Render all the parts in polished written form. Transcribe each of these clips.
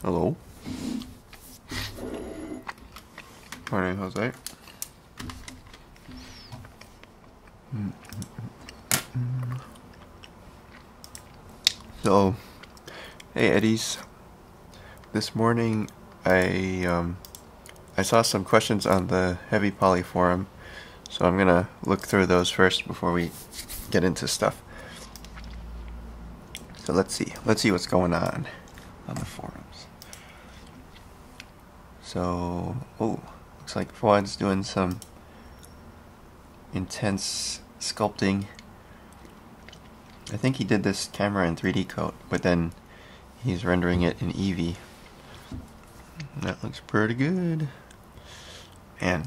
Hello. Morning, Jose. So, hey Eddies. This morning I saw some questions on the Heavy Poly forum, so I'm gonna look through those first before we get into stuff. So let's see what's going on the forums. So, looks like Fuad's doing some intense sculpting. I think he did this camera in 3D coat, but then he's rendering it in EEVEE. That looks pretty good. Man,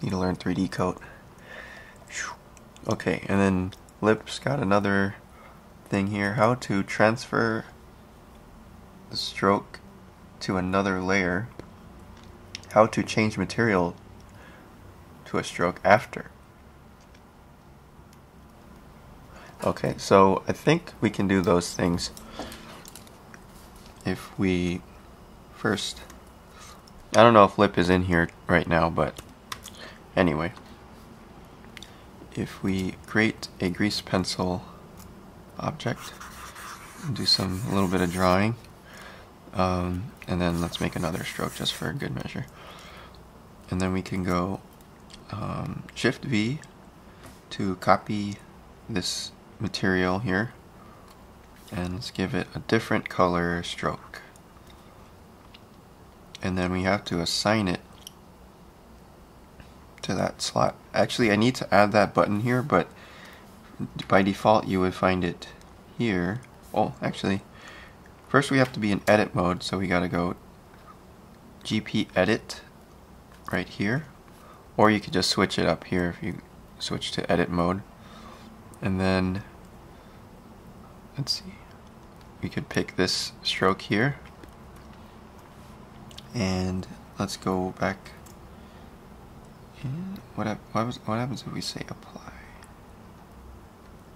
need to learn 3D coat. Okay, and then Lip's got another thing here. How to transfer the stroke to another layer. How to change material to a stroke after. Okay, so I think we can do those things if we first... I don't know if Lip is in here right now, but anyway. If we create a grease pencil object, and do a little bit of drawing, and then let's make another stroke just for good measure. And then we can go Shift V to copy this material here, and let's give it a different color stroke. And then we have to assign it to that slot. Actually, I need to add that button here, but by default you would find it here. Oh, actually, first we have to be in edit mode, so we gotta go GP edit right here, or you could just switch it up here if you switch to edit mode. And then let's see, we could pick this stroke here, and let's go back. And what happens if we say apply?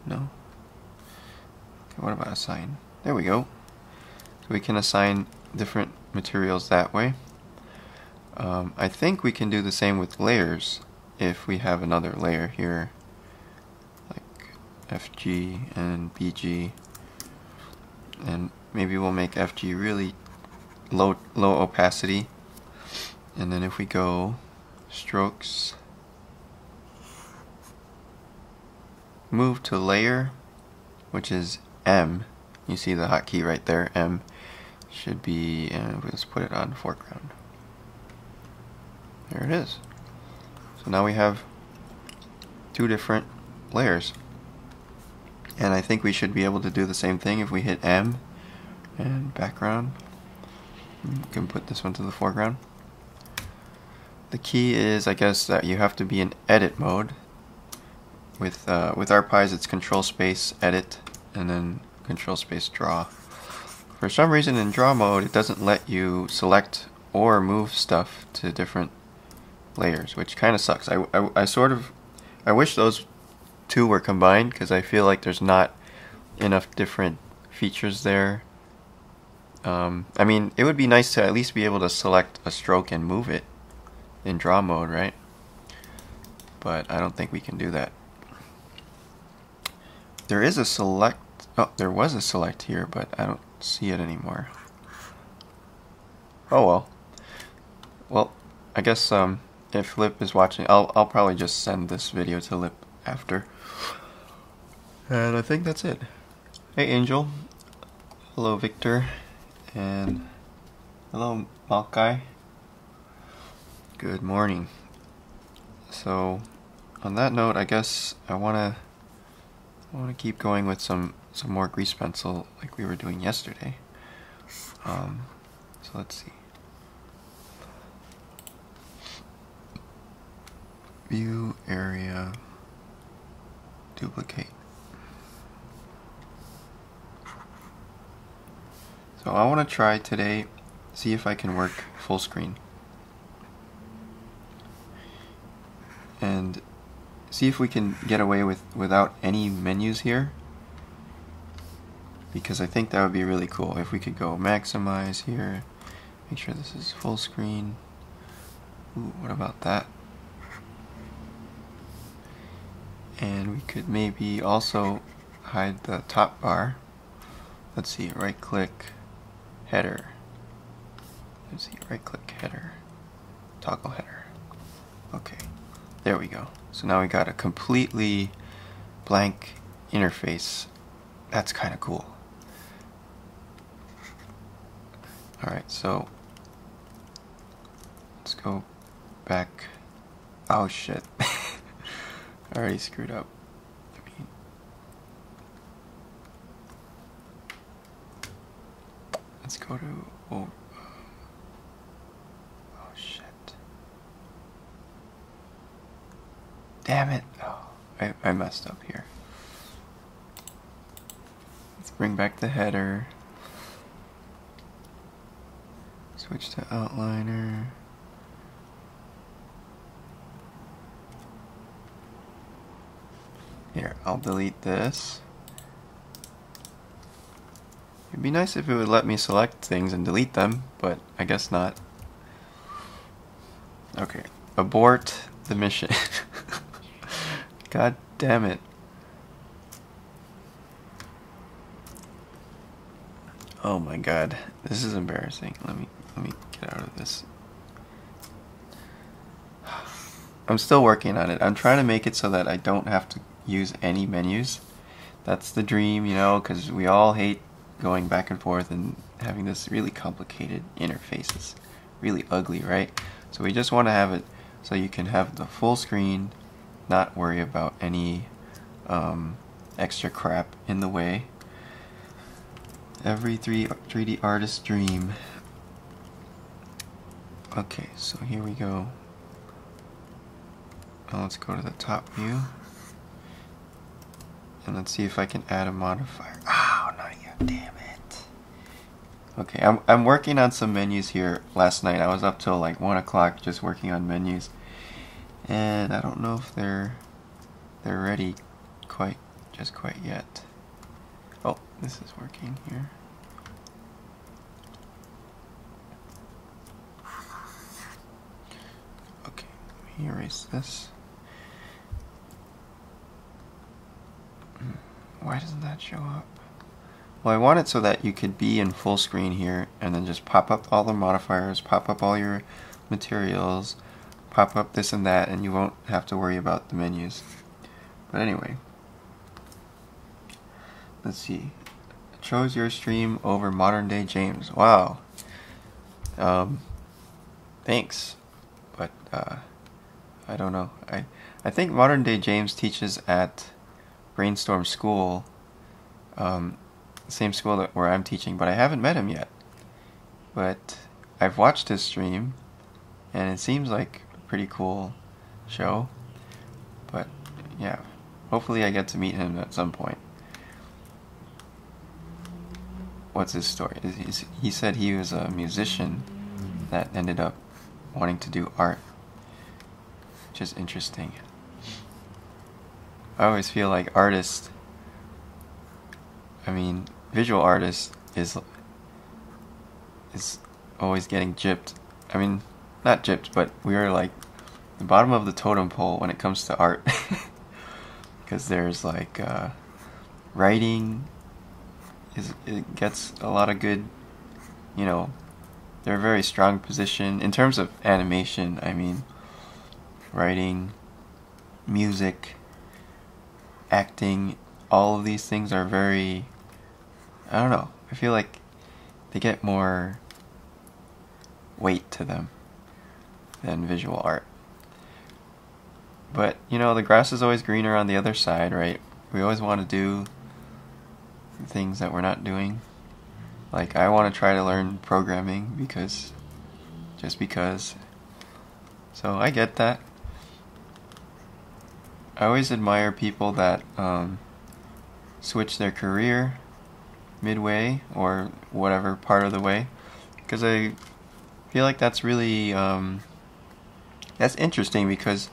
No? Okay, what about assign? There we go. So we can assign different materials that way. I think we can do the same with layers if we have another layer here, like FG and BG, and maybe we'll make FG really low opacity, and then if we go strokes, move to layer, which is M. You see the hotkey right there, M should be, and let's put it on foreground. There it is. So now we have two different layers. And I think we should be able to do the same thing if we hit M and background. You can put this one to the foreground. The key is, I guess, that you have to be in edit mode. With ArcPies, it's Control Space Edit and then Control Space Draw. For some reason in draw mode, it doesn't let you select or move stuff to different layers, which kind of sucks. I wish those two were combined, because I feel like there's not enough different features there. I mean, it would be nice to at least be able to select a stroke and move it in draw mode, right? But I don't think we can do that. There is a select, there was a select here, but I don't see it anymore. Oh well. Well, I guess if Lip is watching, I'll probably just send this video to Lip after. And I think that's it. Hey Angel. Hello Victor. And hello Malkai. Good morning. So on that note, I guess I wanna keep going with some more grease pencil like we were doing yesterday. So let's see. View area, duplicate. So I want to try today, see if I can work full screen. And see if we can get away without any menus here, because I think that would be really cool if we could go maximize here, make sure this is full screen. Ooh, what about that? And we could maybe also hide the top bar. Let's see, right click, header. Let's see, right click, header, toggle header. Okay, there we go. So now we got a completely blank interface. That's kind of cool. Alright, so let's go back. Oh shit. I already screwed up. Let's go to, oh shit. Damn it. Oh, I messed up here. Let's bring back the header. Switch to outliner. Here, I'll delete this. It'd be nice if it would let me select things and delete them, but I guess not. Okay, abort the mission. God damn it. Oh my god, this is embarrassing. Let me get out of this. I'm still working on it. I'm trying to make it so that I don't have to use any menus. That's the dream, you know, because we all hate going back and forth and having this really complicated interfaces. Really ugly, right? So we just want to have it so you can have the full screen, not worry about any extra crap in the way. Every 3D artist's dream. Okay, so here we go. Now let's go to the top view. And let's see if I can add a modifier. Oh, not yet, damn it. Okay, I'm working on some menus here. Last night I was up till like 1 o'clock just working on menus. And I don't know if they're ready quite yet. Oh, this is working here. Okay, let me erase this. Why doesn't that show up? Well, I want it so that you could be in full screen here and then just pop up all the modifiers, pop up all your materials, pop up this and that, and you won't have to worry about the menus. But anyway, let's see. Chose your stream over modern day James. Wow. Thanks. But I don't know. I think modern day James teaches at Brainstorm School, same school where I'm teaching, but I haven't met him yet. But I've watched his stream, and it seems like a pretty cool show. But yeah, hopefully I get to meet him at some point. What's his story? He said he was a musician that ended up wanting to do art, which is interesting. I always feel like artists, I mean, visual artists is always getting gypped. I mean, not gypped, but we are like the bottom of the totem pole when it comes to art. Because there's like writing, it gets a lot of good, you know, they're a very strong position. In terms of animation, I mean, writing, music, acting, all of these things are very, I don't know, I feel like they get more weight to them than visual art. But, you know, the grass is always greener on the other side, right? We always want to do things that we're not doing. Like, I want to try to learn programming just because. So I get that. I always admire people that switch their career midway or whatever part of the way, because I feel like that's really that's interesting, because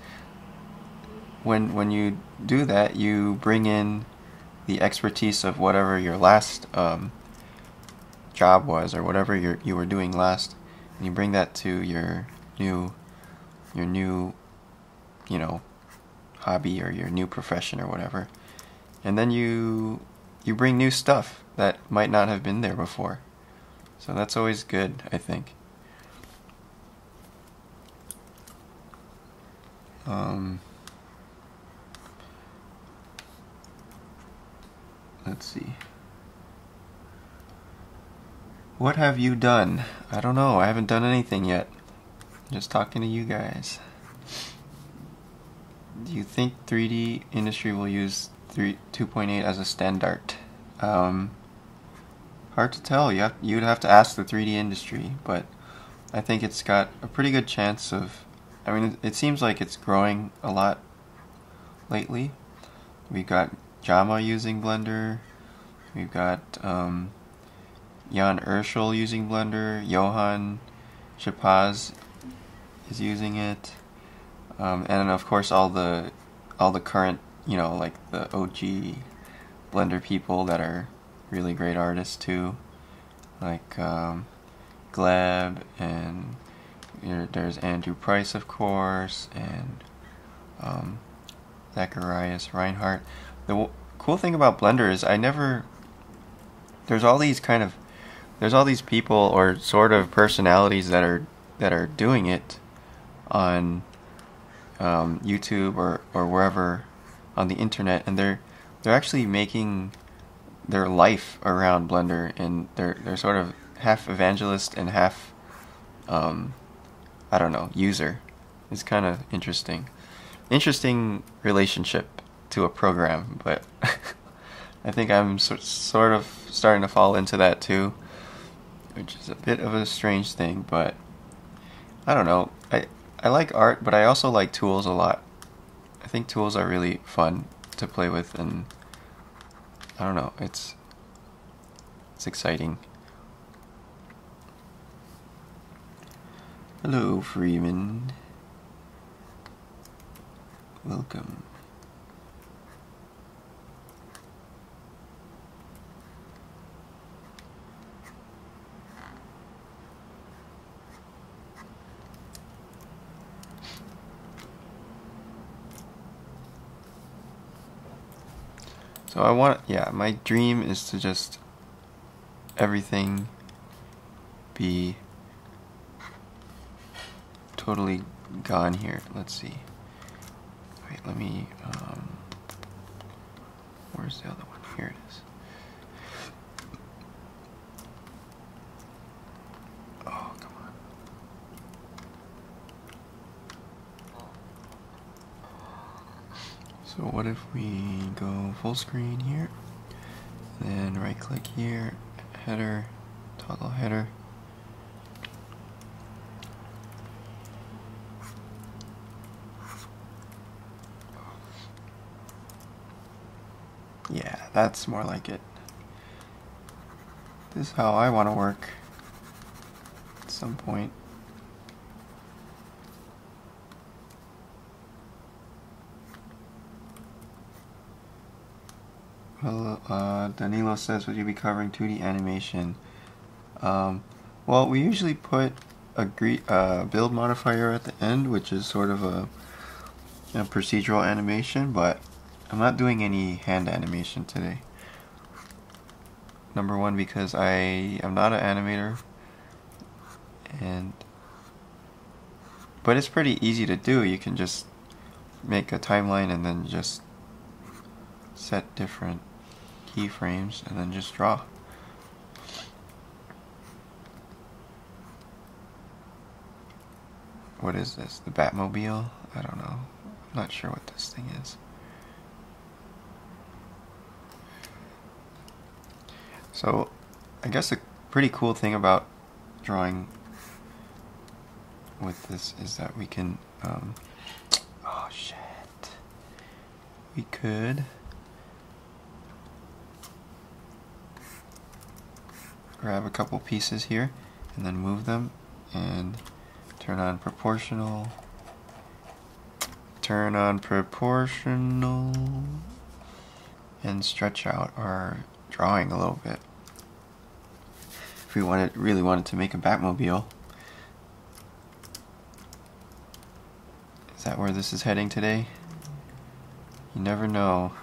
when you do that, you bring in the expertise of whatever your last job was, or whatever you were doing last, and you bring that to your new hobby or your new profession or whatever, and then you bring new stuff that might not have been there before. So that's always good, I think. Let's see. What have you done? I don't know. I haven't done anything yet. I'm just talking to you guys. Do you think 3D industry will use 2.8 as a standard? Hard to tell. You'd have to ask the 3D industry, but I think it's got a pretty good chance of. I mean, it seems like it's growing a lot lately. We've got Jama using Blender. We've got Jan Urschel using Blender. Johan Chapaz is using it. And of course all the current, like the OG Blender people that are really great artists too, like Gleb, and there's Andrew Price, of course, and Zacharias Reinhardt. The cool thing about Blender is there's all these people or sort of personalities that are doing it on YouTube or wherever on the internet, and they're actually making their life around Blender, and they're sort of half evangelist and half I don't know, user. It's kind of interesting relationship to a program, but I think I'm sort of starting to fall into that too, which is a bit of a strange thing, but I don't know. I like art, but I also like tools a lot. I think tools are really fun to play with, and I don't know, it's exciting. Hello, Freeman. Welcome. So my dream is to just everything be totally gone here. Let's see. Wait, let me, where's the other one? Here it is. Oh, come on. So what if we go full screen here, then right click here, header, toggle header. Yeah, that's more like it. This is how I want to work at some point. Well, Danilo says, would you be covering 2D animation? Well, we usually put a build modifier at the end, which is sort of a procedural animation, but I'm not doing any hand animation today. Number one, because I am not an animator, but it's pretty easy to do. You can just make a timeline and then just set different keyframes and then just draw. What is this? The Batmobile? I don't know. I'm not sure what this thing is. So, I guess a pretty cool thing about drawing with this is that we can, oh shit, we could grab a couple pieces here and then move them and turn on proportional, turn on proportional and stretch out our drawing a little bit. If we really wanted to make a Batmobile. Is that where this is heading today? You never know.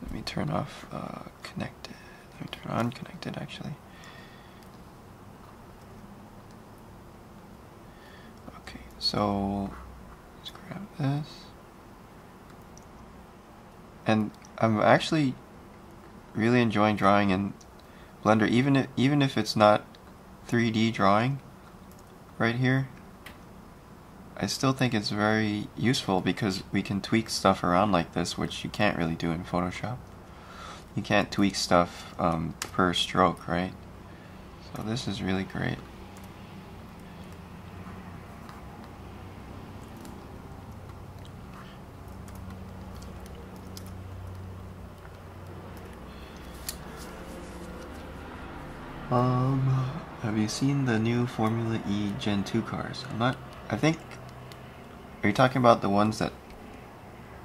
Let me turn off connected. Let me turn on connected actually. Okay, so let's grab this. And I'm actually really enjoying drawing in Blender, even if it's not 3D drawing right here. I still think it's very useful because we can tweak stuff around like this, which you can't really do in Photoshop. You can't tweak stuff per stroke, right? So this is really great. Have you seen the new Formula E Gen 2 cars? I think, are you talking about the ones that,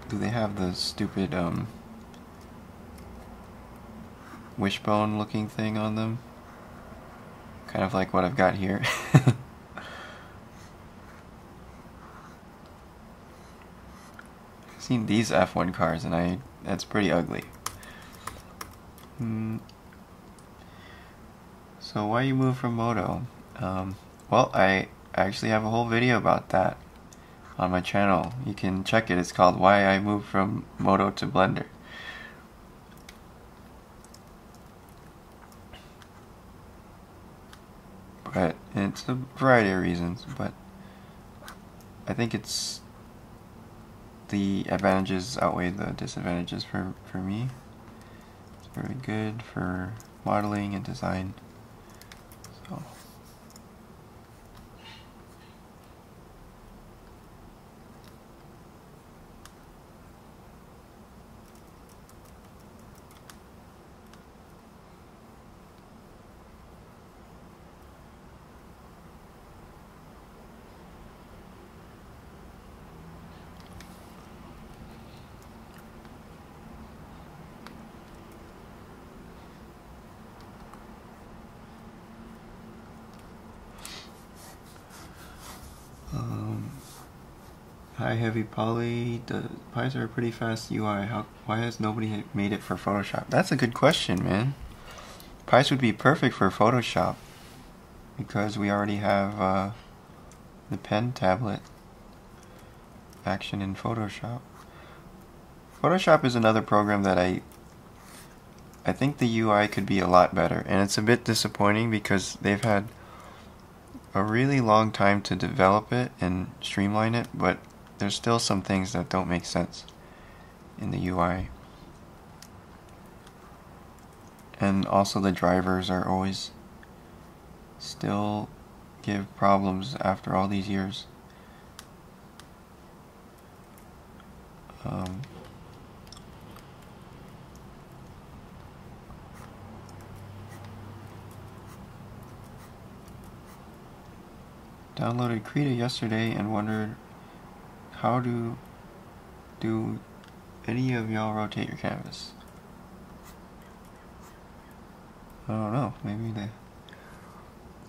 do they have the stupid, wishbone looking thing on them? Kind of like what I've got here. I've seen these F1 cars and that's pretty ugly. So why you move from Moto? Well, I actually have a whole video about that on my channel. You can check it. It's called Why I Moved from Moto to Blender. But it's a variety of reasons, but I think it's the advantages outweigh the disadvantages for me. It's very good for modeling and design. So hi Heavy Poly, the pies are a pretty fast UI. Why has nobody made it for Photoshop? That's a good question, man. Pies would be perfect for Photoshop because we already have the pen tablet action in Photoshop. Photoshop is another program that I think the UI could be a lot better, and it's a bit disappointing because they've had a really long time to develop it and streamline it, but there's still some things that don't make sense in the UI. And also the drivers are always still give problems after all these years. Downloaded Krita yesterday and wondered how do any of y'all rotate your canvas? I don't know, maybe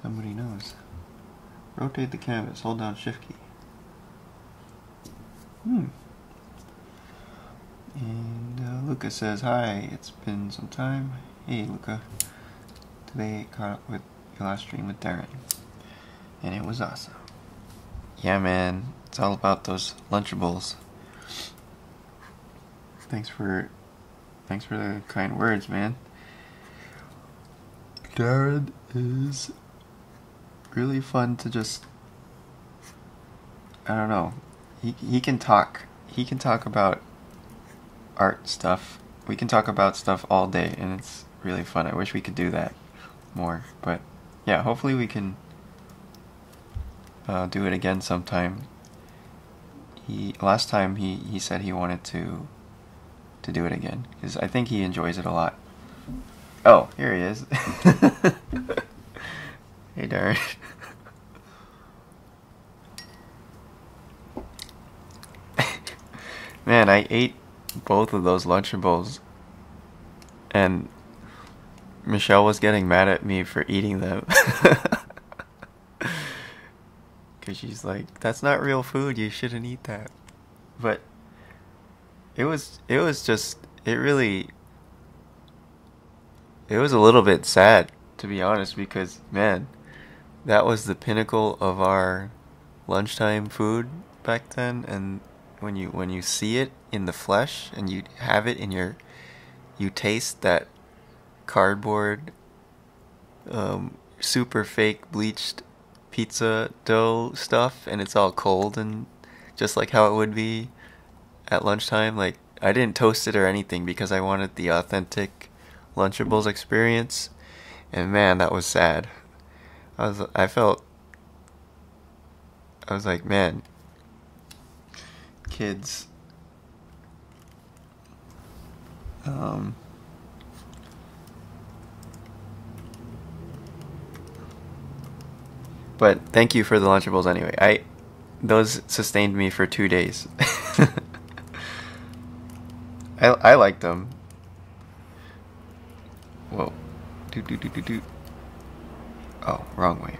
somebody knows. Rotate the canvas, hold down shift key. And Luca says, hi, it's been some time. Hey Luca, today caught up with your last stream with Darren, and it was awesome. Yeah man, it's all about those Lunchables. Thanks for the kind words, man. Darren is really fun to just, I don't know. He can talk. He can talk about art stuff. We can talk about stuff all day, and it's really fun. I wish we could do that more, but yeah, hopefully we can do it again sometime. Last time he said he wanted to do it again because I think he enjoys it a lot. Oh, here he is. Hey, Darren. Man, I ate both of those Lunchables, and Michelle was getting mad at me for eating them. Because she's like, that's not real food, you shouldn't eat that. But it was just, it was a little bit sad, to be honest, because, man, that was the pinnacle of our lunchtime food back then. And when you see it in the flesh and you have it in your, you taste that cardboard, super fake bleached pizza dough stuff, and it's all cold and just like how it would be at lunchtime. Like, I didn't toast it or anything because I wanted the authentic Lunchables experience, and man, that was sad. I was like, man, kids, but thank you for the Lunchables anyway. Those sustained me for 2 days. I liked them. Whoa. Do. Oh, wrong way.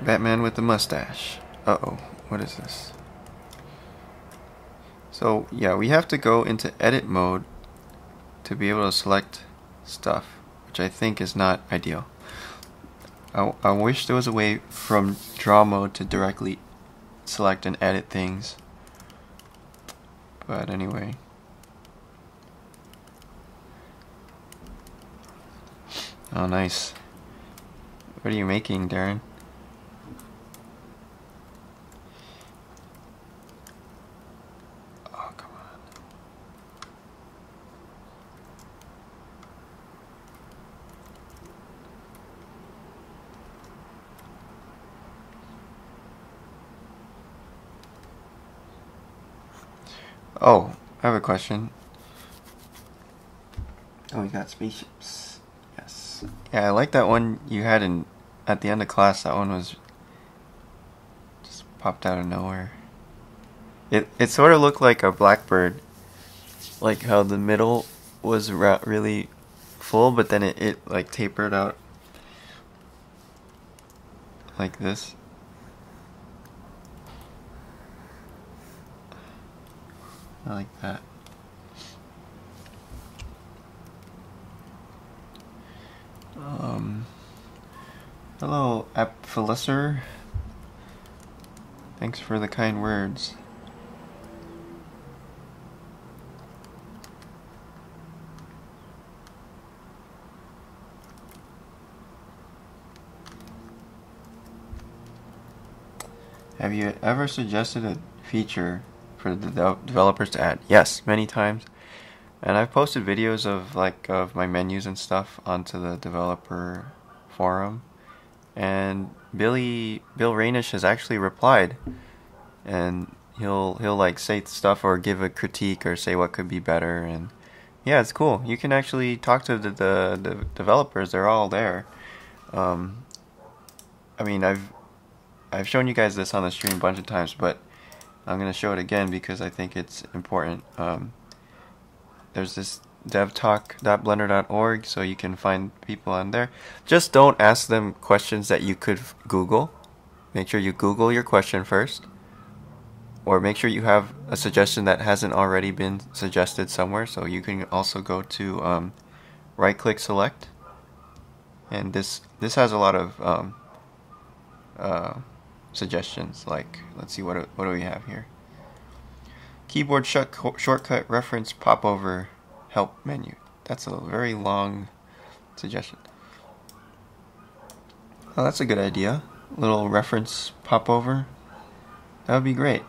Batman with the mustache. Uh-oh, what is this? So, yeah, we have to go into edit mode to be able to select stuff, which I think is not ideal. I wish there was a way from draw mode to directly select and edit things. But anyway. Oh, nice. What are you making, Darren? Oh, come on. Oh, I have a question. Oh, we got spaceships. Yes. Yeah, I like that one you had at the end of class. That one was just popped out of nowhere. It sort of looked like a blackbird, like how the middle was really full, but then it like tapered out like this. I like that. Hello, Apfelisser. Thanks for the kind words. Have you ever suggested a feature for the developers to add? Yes, many times. And I've posted videos of my menus and stuff onto the developer forum. And Bill Rainish has actually replied, and he'll like say stuff or give a critique or say what could be better. And yeah, it's cool. You can actually talk to the developers. They're all there. I mean, I've shown you guys this on the stream a bunch of times, but I'm gonna show it again because I think it's important. There's this devtalk.blender.org, so you can find people on there. Just don't ask them questions that you could Google. Make sure you Google your question first, or make sure you have a suggestion that hasn't already been suggested somewhere. So you can also go to right-click select, and this has a lot of suggestions. Like, let's see, what do we have here? Keyboard shortcut reference popover help menu. That's a very long suggestion. Oh, that's a good idea. Little reference popover. That would be great.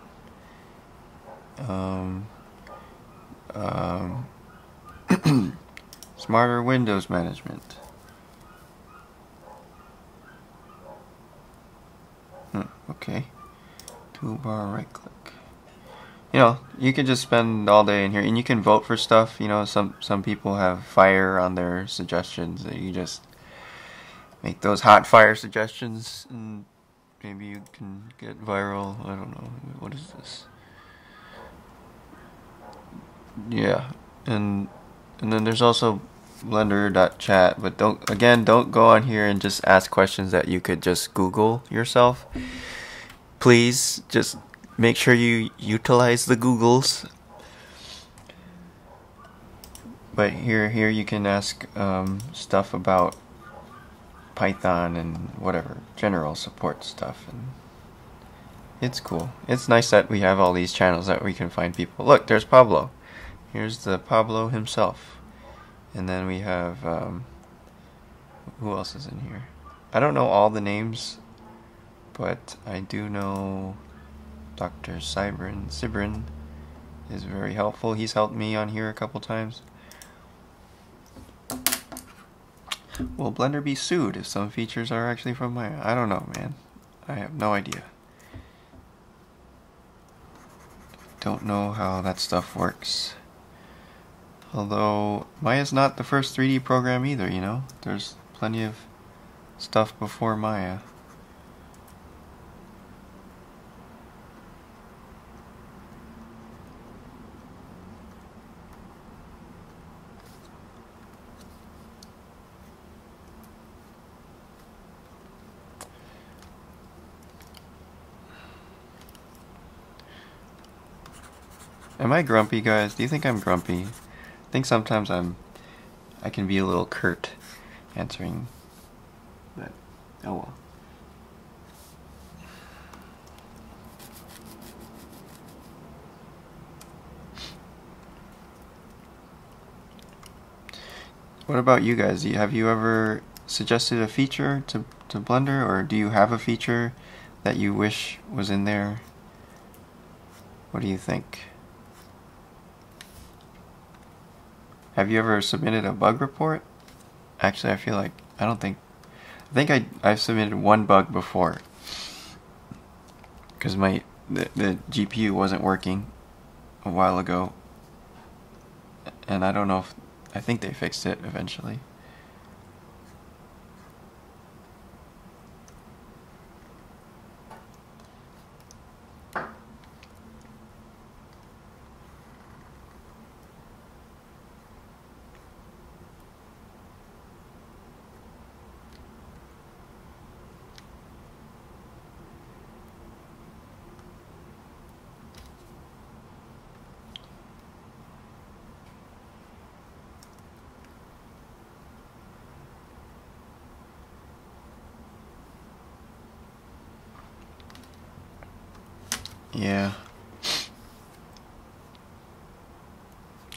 Smarter Windows management. Okay. Toolbar, right click. You know, you can just spend all day in here, and you can vote for stuff. You know, some people have fire on their suggestions. That you just make those hot fire suggestions, and maybe you can get viral. I don't know. What is this? Yeah, and then there's also blender.chat, but don't go on here and just ask questions that you could just Google yourself. Please just make sure you utilize the Googles. But here you can ask stuff about Python and whatever, general support stuff, and it's cool. It's nice that we have all these channels that we can find people. Look, there's Pablo. Here's the Pablo himself. And then we have, who else is in here? I don't know all the names, but I do know Dr. Sibrin is very helpful. He's helped me on here a couple times. Will Blender be sued if some features are actually from Maya? I don't know, man. I have no idea. Don't know how that stuff works. Although, Maya's not the first 3D program either, you know? There's plenty of stuff before Maya. Am I grumpy, guys? Do you think I'm grumpy? I think sometimes I can be a little curt answering, but oh well. What about you guys? Have you ever suggested a feature to Blender, or do you have a feature that you wish was in there? What do you think? Have you ever submitted a bug report? Actually, I feel like I think I've submitted one bug before because the GPU wasn't working a while ago, and I don't know if I think they fixed it eventually. Yeah.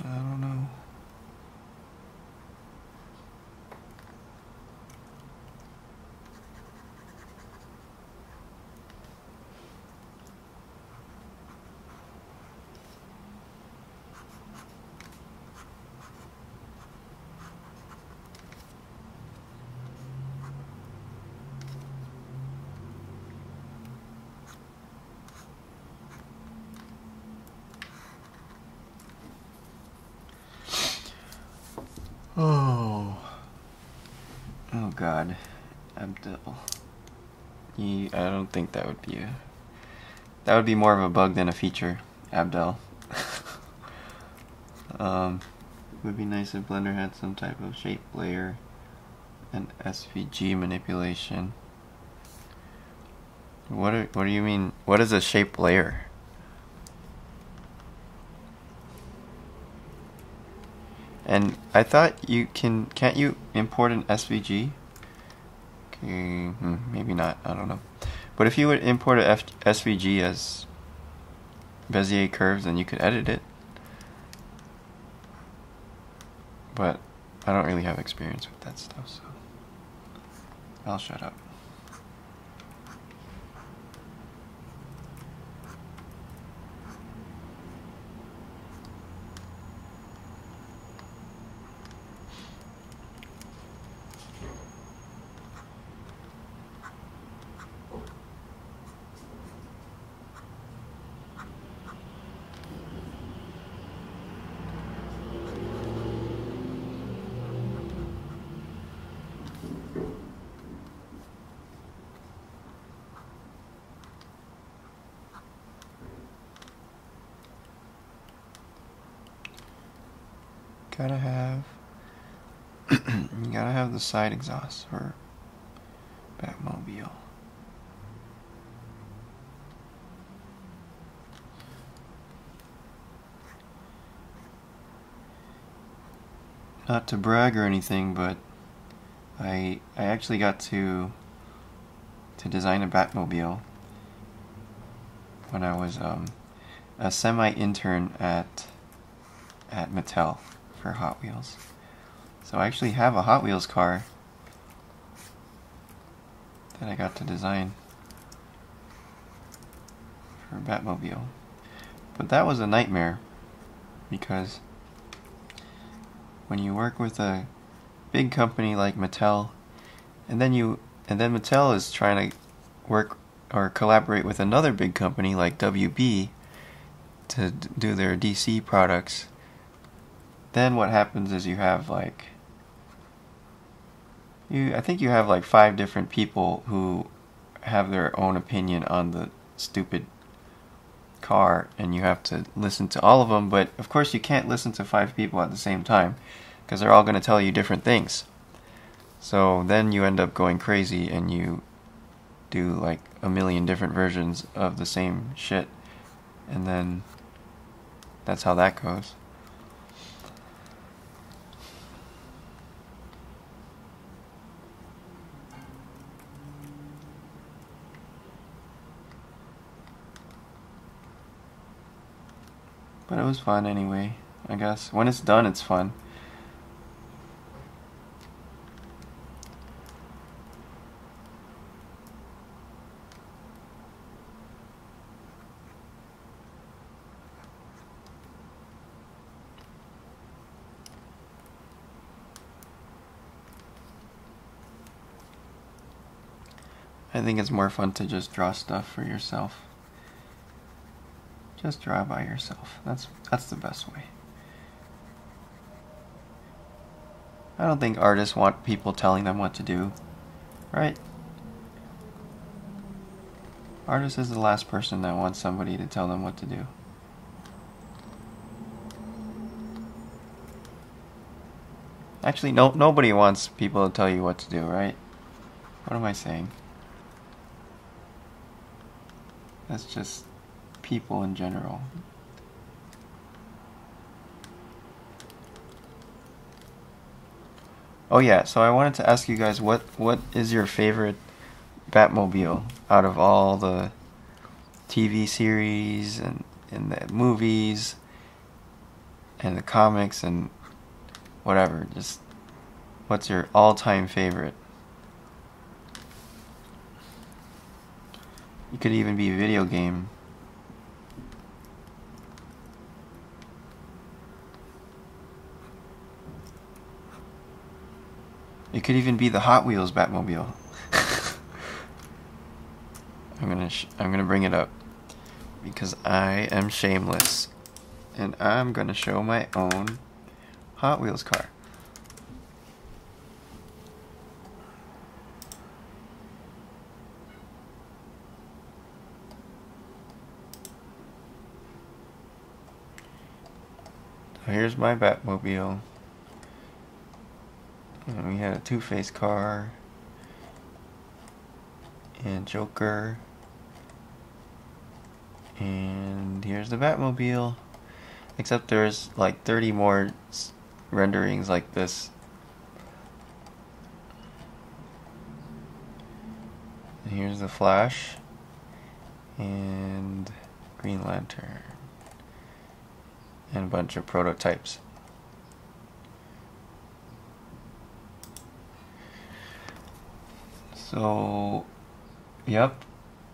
I don't know. Oh God, Abdel. I don't think that would be that would be more of a bug than a feature, Abdel. It would be nice if Blender had some type of shape layer and SVG manipulation. What do you mean? What is a shape layer? And I thought you can't you import an SVG? Okay, maybe not, I don't know. But if you would import a SVG as Bezier curves, then you could edit it. But I don't really have experience with that stuff, so I'll shut up. gotta have you gotta have the side exhaust for Batmobile. Not to brag or anything, but I actually got to design a Batmobile when I was a semi-intern at Mattel for Hot Wheels. So I actually have a Hot Wheels car that I got to design for Batmobile. But that was a nightmare because when you work with a big company like Mattel, and then Mattel is trying to work or collaborate with another big company like WB to do their DC products, then what happens is you have like I think you have like 5 different people who have their own opinion on the stupid car, and you have to listen to all of them, but of course you can't listen to 5 people at the same time because they're all going to tell you different things. So then you end up going crazy and you do like a million different versions of the same shit, and then that's how that goes. But it was fun anyway, I guess. When it's done, it's fun. I think it's more fun to just draw stuff for yourself. Just draw by yourself. That's the best way. I don't think artists want people telling them what to do, right? Artist is the last person that wants somebody to tell them what to do. Actually, nobody wants people to tell you what to do, right? What am I saying? That's just people in general. Oh yeah, so I wanted to ask you guys what is your favorite Batmobile out of all the TV series and the movies and the comics and whatever. Just what's your all-time favorite? It could even be a video game. It could even be the Hot Wheels Batmobile. I'm gonna bring it up because I am shameless, and I'm gonna show my own Hot Wheels car. So here's my Batmobile. And we had a Two-Face car and Joker, and here's the Batmobile, except there's like 30 more renderings like this. And here's the Flash and Green Lantern and a bunch of prototypes. So, yep,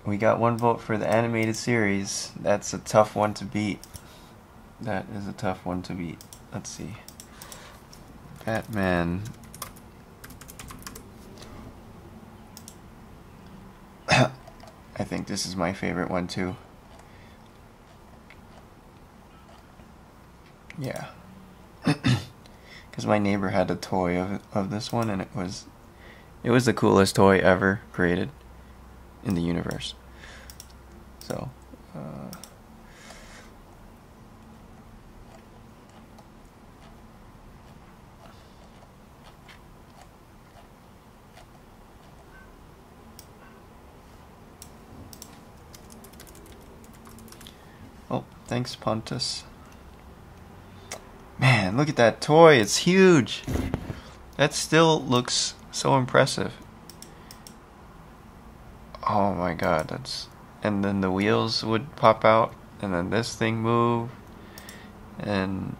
we got 1 vote for the animated series. That's a tough one to beat. That is a tough one to beat. Let's see. Batman. I think this is my favorite one too. Yeah. Because my neighbor had a toy of this one, and it was the coolest toy ever created in the universe. So, Thanks, Pontus. Man, look at that toy. It's huge. That still looks so impressive. Oh my god, that's... And then the wheels would pop out, and then this thing move. And...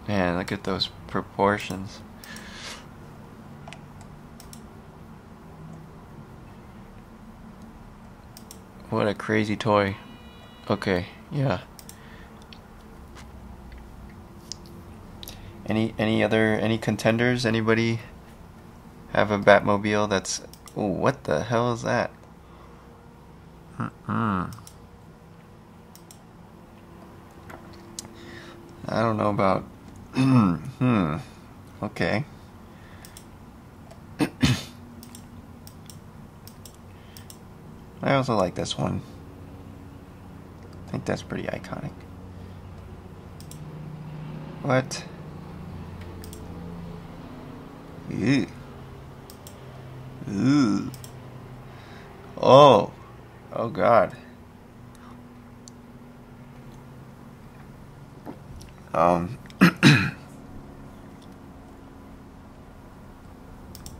Man, look at those proportions. What a crazy toy. Okay, yeah. Any contenders? Anybody have a Batmobile that's... Ooh, what the hell is that? I don't know about... Okay. I also like this one. I think that's pretty iconic. What? Ew. Ooh. Oh. Oh god.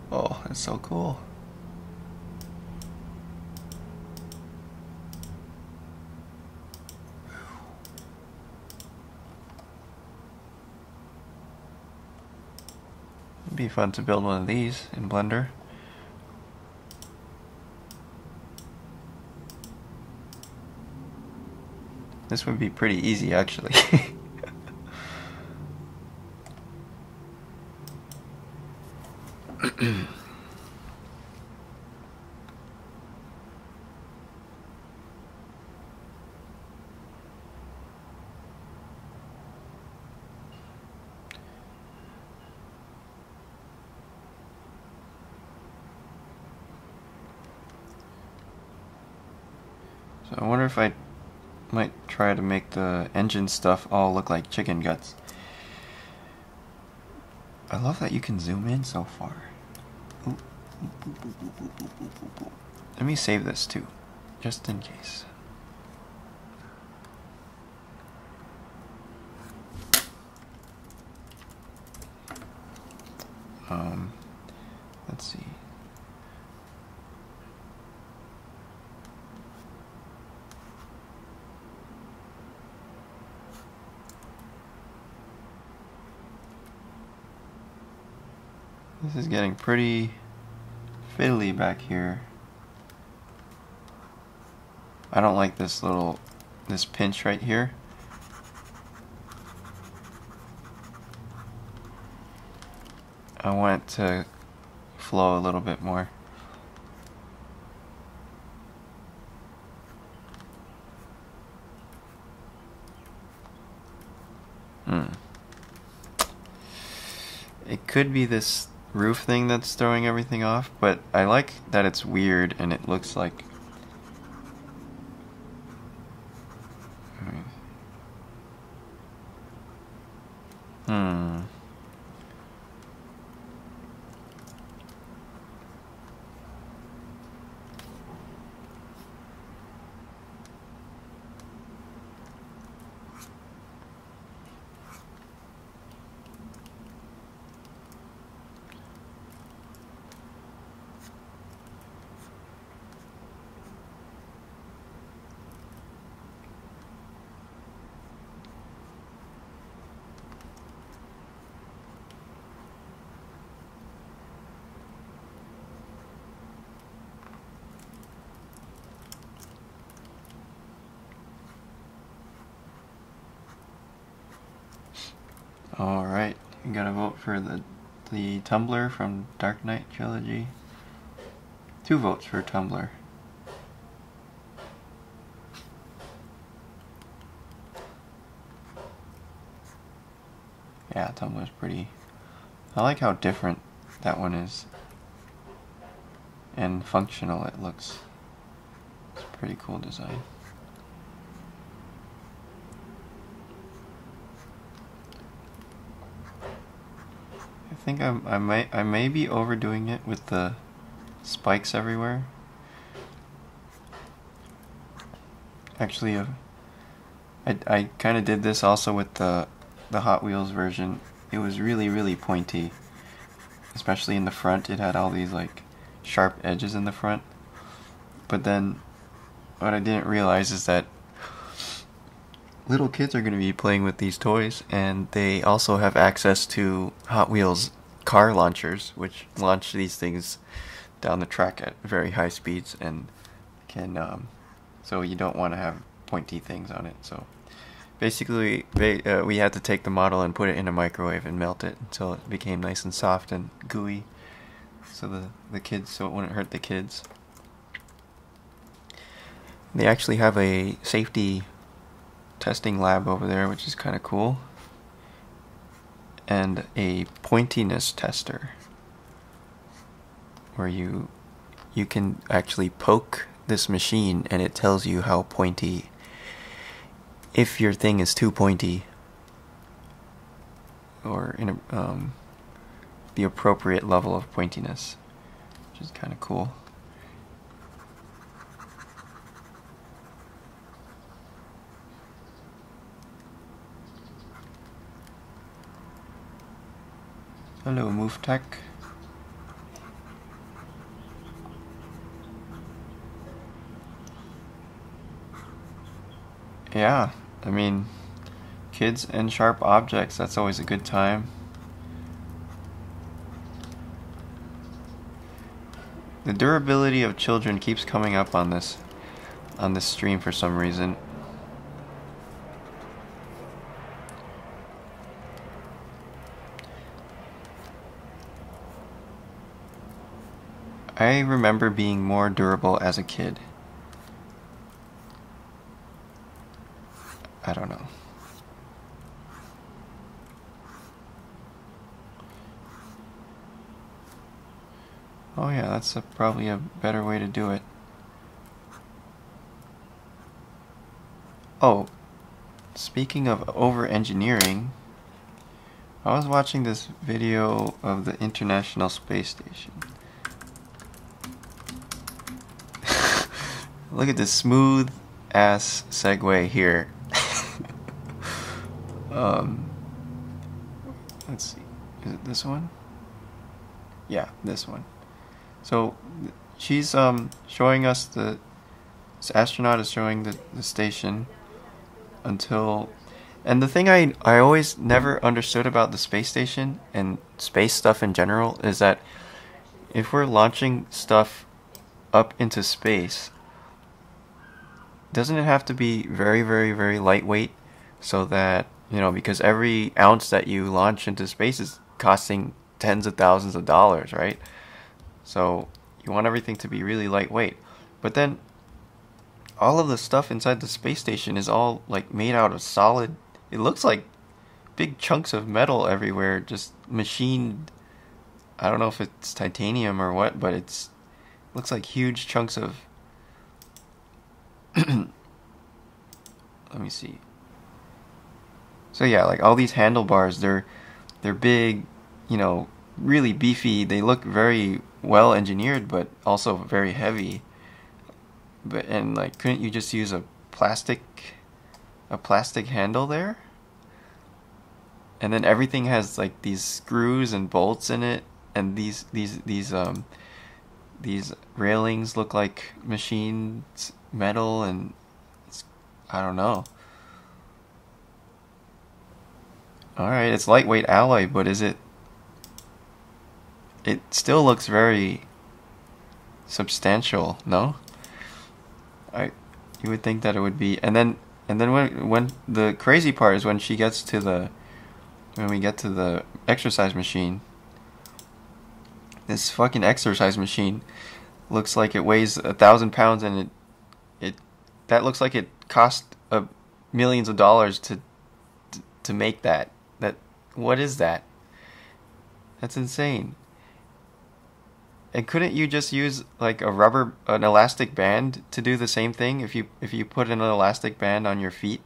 Oh, that's so cool. It'd be fun to build one of these in Blender. This would be pretty easy, actually. So I wonder if I might try to make the engine stuff all look like chicken guts. I love that you can zoom in so far. Ooh. Let me save this too, just in case. Let's see. This is getting pretty fiddly back here. I don't like this pinch right here. I want it to flow a little bit more. It could be this roof thing that's throwing everything off, but I like that it's weird and it looks like... Alright, you gotta vote for the Tumbler from Dark Knight Trilogy. 2 votes for Tumbler. Yeah, Tumbler's pretty... I like how different that one is. And functional it looks. It's a pretty cool design. I think I may be overdoing it with the spikes everywhere. Actually, I kind of did this also with the Hot Wheels version. It was really pointy, especially in the front. It had all these like sharp edges in the front. But then what I didn't realize is that little kids are going to be playing with these toys, and they also have access to Hot Wheels car launchers, which launch these things down the track at very high speeds, and can so you don't want to have pointy things on it. So basically we had to take the model and put it in a microwave and melt it until it became nice and soft and gooey, so the kids, so it wouldn't hurt the kids. They actually have a safety testing lab over there, which is kind of cool, and a pointiness tester where you can actually poke this machine and it tells you how pointy, if your thing is too pointy, or in the appropriate level of pointiness, which is kind of cool. Hello, Move Tech. Yeah, I mean, kids and sharp objects, that's always a good time. The durability of children keeps coming up on this stream for some reason. I remember being more durable as a kid. I don't know. Oh yeah, that's probably a better way to do it. Oh, speaking of over-engineering, I was watching this video of the International Space Station. Look at this smooth ass segue here. Let's see, is it this one? Yeah, this one. So she's showing us this astronaut is showing the station until, and the thing I always never understood about the space station and space stuff in general is that if we're launching stuff up into space, doesn't it have to be very lightweight, so that, you know, because every ounce that you launch into space is costing tens of thousands of dollars, right? So you want everything to be really lightweight. But then all of the stuff inside the space station is all like made out of solid, it looks like big chunks of metal everywhere, just machined. I don't know if it's titanium or what, but it looks like huge chunks of let me see. So yeah, like all these handlebars, they're big, you know, really beefy. They look very well engineered, but also very heavy. And like, couldn't you just use a plastic handle there? And then everything has like these screws and bolts in it, and these railings look like machined metal, and I don't know. Alright, it's lightweight alloy, but is it still looks very substantial, no? You would think that it would be. And then when the crazy part is when we get to the exercise machine. This fucking exercise machine looks like it weighs 1,000 pounds, and that looks like it cost millions of dollars to make that. What is that? That's insane. And couldn't you just use like an elastic band to do the same thing? If you put an elastic band on your feet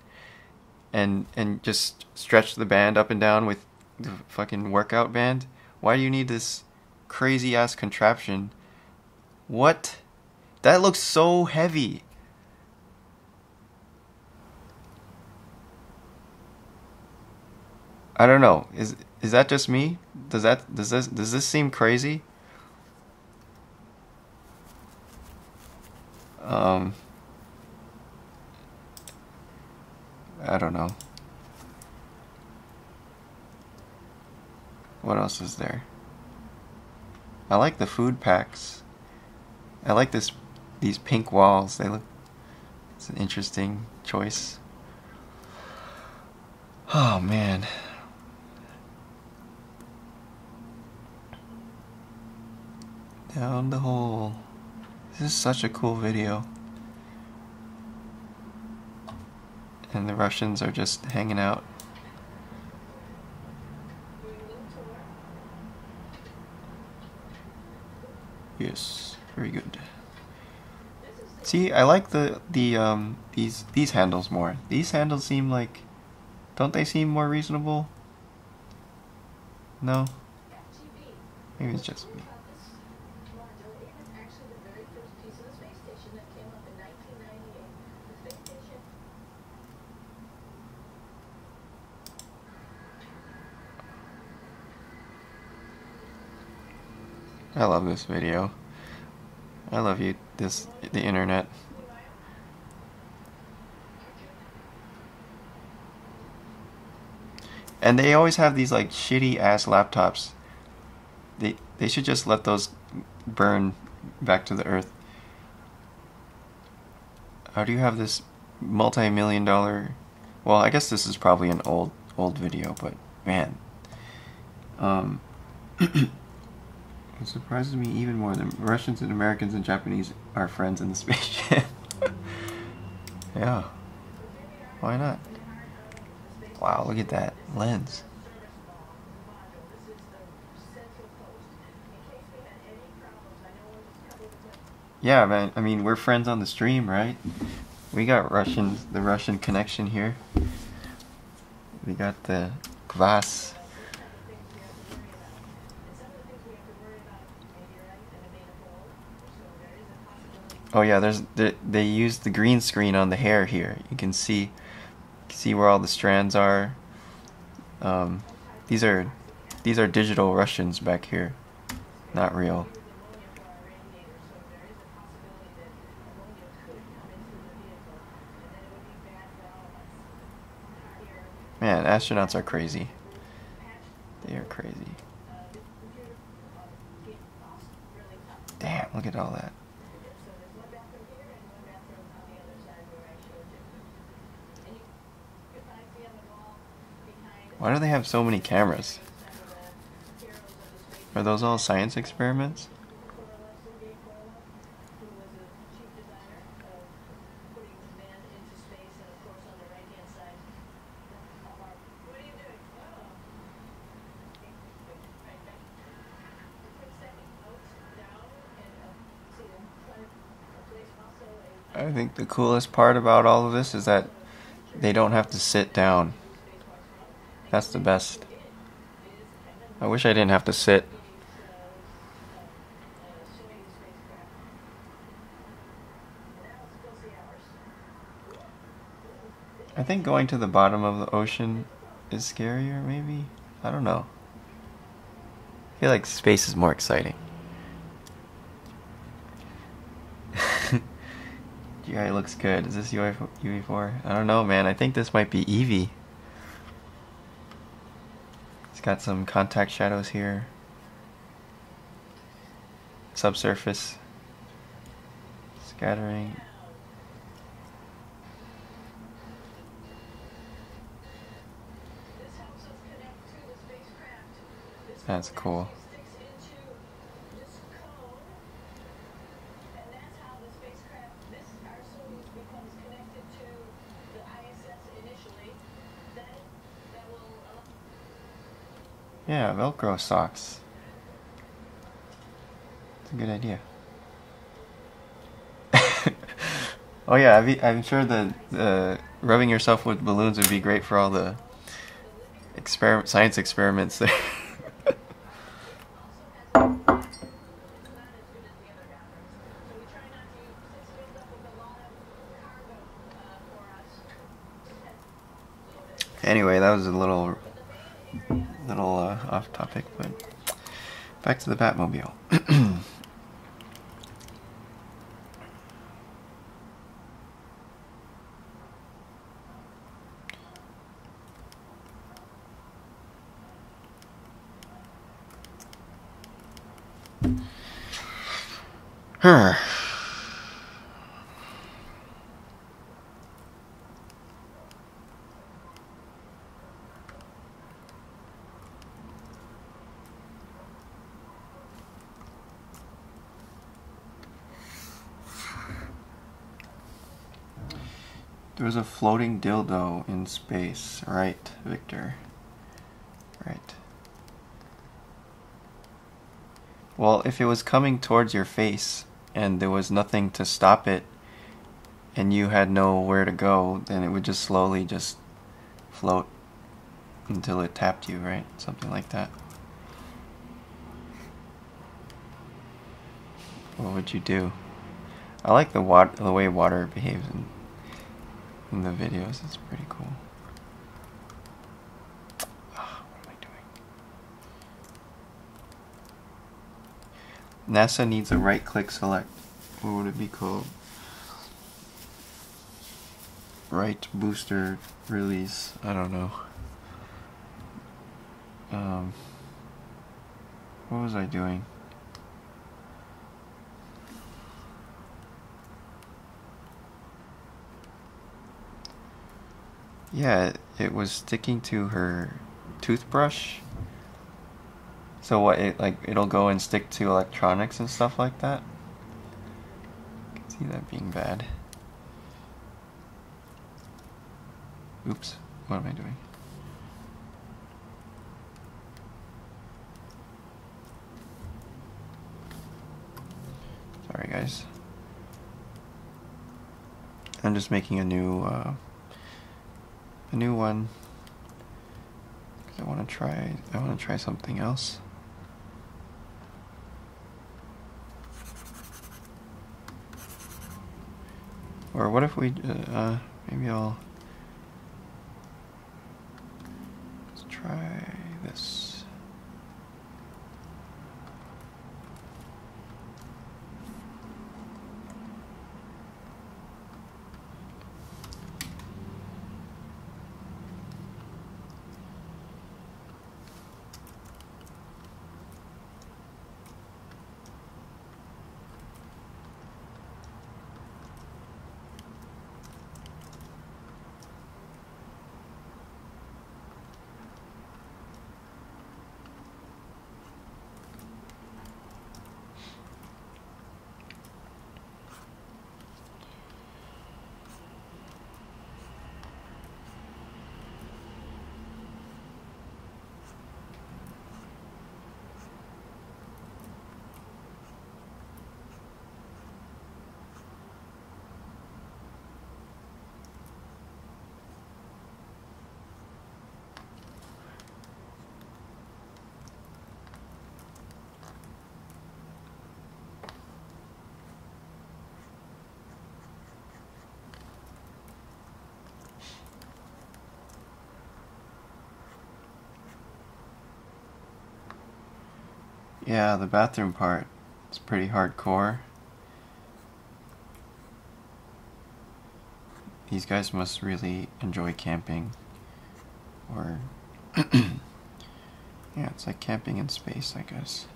and just stretch the band up and down with the fucking workout band? Why do you need this crazy ass contraption? What? That looks so heavy. I don't know. Is that just me? Does this seem crazy? I don't know. What else is there? I like the food packs. I like these pink walls. They look. It's an interesting choice. Oh man. Down the hole. This is such a cool video. And the Russians are just hanging out. Yes, very good. See, I like these handles more. These handles seem like, don't they seem more reasonable? No? Maybe it's just me. I love this video. I love the internet. And they always have these like shitty ass laptops. They should just let those burn back to the earth. How do you have this multi-million-dollar? Well, I guess this is probably an old video, but man. It surprises me even more that Russians and Americans and Japanese are friends in the spaceship. Yeah. Why not? Wow, look at that lens. Yeah, man. I mean, we're friends on the stream, right? We got the Russian connection here. We got the Kvass. Oh yeah, they used the green screen on the hair here. You can see where all the strands are. These are digital Russians back here, not real. Man, astronauts are crazy. They are crazy. Damn, look at all that. Why do they have so many cameras? Are those all science experiments? I think the coolest part about all of this is that they don't have to sit down. That's the best. I wish I didn't have to sit. I think going to the bottom of the ocean is scarier, maybe? I don't know. I feel like space is more exciting. GI looks good. Is this UE4? I don't know, man. I think this might be EEVEE. It's got some contact shadows here. Subsurface. Scattering. That's cool. Yeah, Velcro socks. It's a good idea. Oh yeah, I'm sure the rubbing yourself with balloons would be great for all the science experiments there. Anyway, that was a little off topic, but back to the Batmobile. Huh. There was a floating dildo in space, right, Victor? Right. Well, if it was coming towards your face and there was nothing to stop it and you had nowhere to go, then it would just slowly just float until it tapped you, right? Something like that. What would you do? I like the way water behaves in the videos. It's pretty cool. Oh, what am I doing? NASA needs a right-click select. What would it be called? Right booster release. I don't know. What was I doing? Yeah, it was sticking to her toothbrush. So what, it'll go and stick to electronics and stuff like that? I can see that being bad. Oops, what am I doing? Sorry guys. I'm just making a new one. 'Cause I want to try something else. Or what if we, maybe let's try this. Yeah, the bathroom part, it's pretty hardcore. These guys must really enjoy camping. Or, yeah, it's like camping in space, I guess.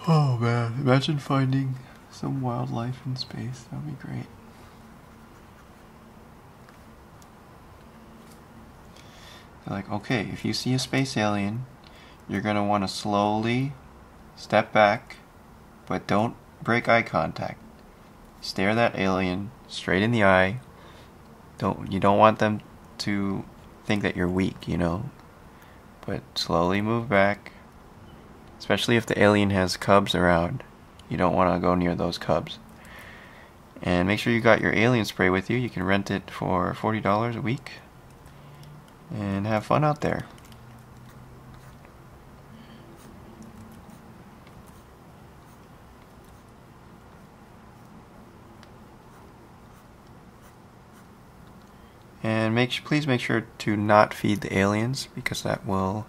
Oh man, imagine finding some wildlife in space, that would be great. They're like, okay, if you see a space alien, you're going to want to slowly step back, but don't break eye contact. Stare that alien straight in the eye. You don't want them to think that you're weak, you know. But slowly move back. Especially if the alien has cubs around. You don't want to go near those cubs. And make sure you got your alien spray with you. You can rent it for $40 a week. And have fun out there. please make sure to not feed the aliens, because that will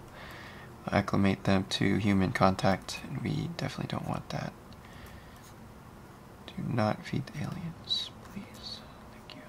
acclimate them to human contact, and we definitely don't want that. Do not feed the aliens, please. Thank you.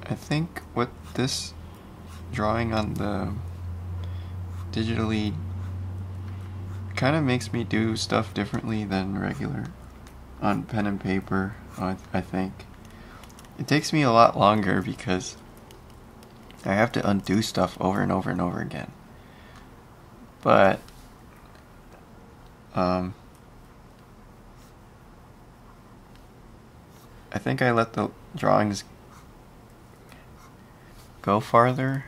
I think what this drawing on the digitally kind of makes me do stuff differently than regular on pen and paper. I think it takes me a lot longer because I have to undo stuff over and over and over again. But I think I let the drawings go farther,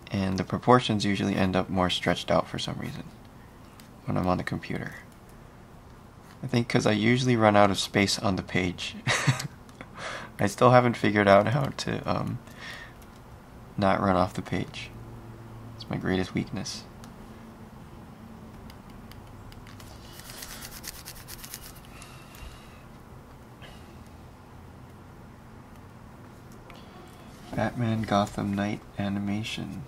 and the proportions usually end up more stretched out for some reason when I'm on the computer. I think because I usually run out of space on the page. I still haven't figured out how to not run off the page. It's my greatest weakness. Batman Gotham Knight animation.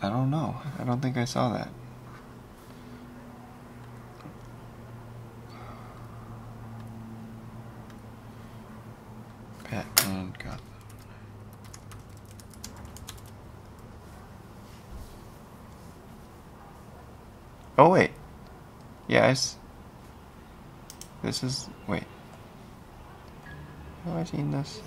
I don't know. I don't think I saw that. Batman Gotham. Oh wait. Yes. This is... wait. Have I seen this?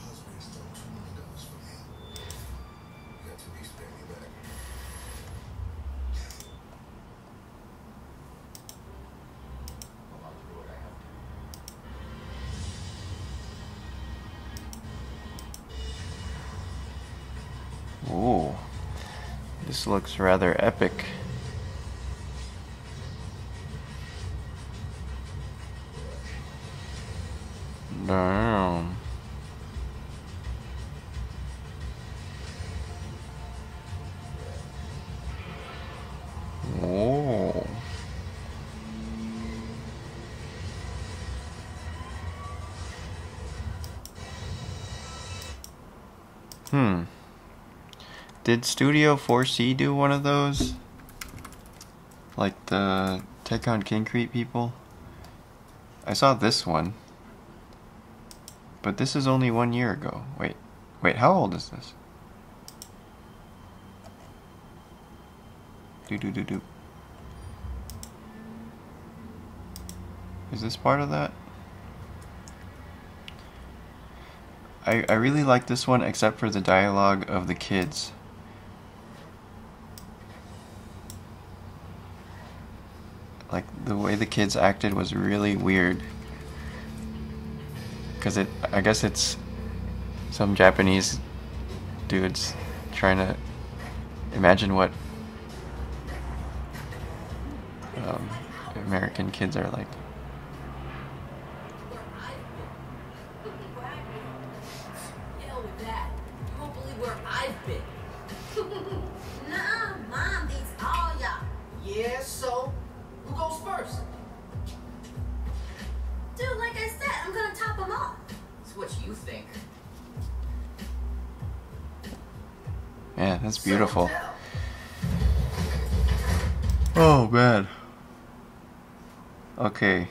Ooh, this looks rather epic. Damn. Oh. Did Studio 4C do one of those? Like the Tech on Concrete people? I saw this one. But this is only 1 year ago. Wait, how old is this? Do. Is this part of that? I really like this one, except for the dialogue of the kids. Like, the way the kids acted was really weird. Because I guess it's some Japanese dudes trying to imagine what American kids are like. Hell with that. You won't believe where I've been. Nah, Mom eats all y'all. Yeah, so who goes first? Dude, like I said, I'm gonna top them off. It's what you think. Yeah, that's beautiful. Oh, man. Okay.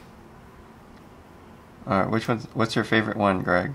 Alright, what's your favorite one, Greg?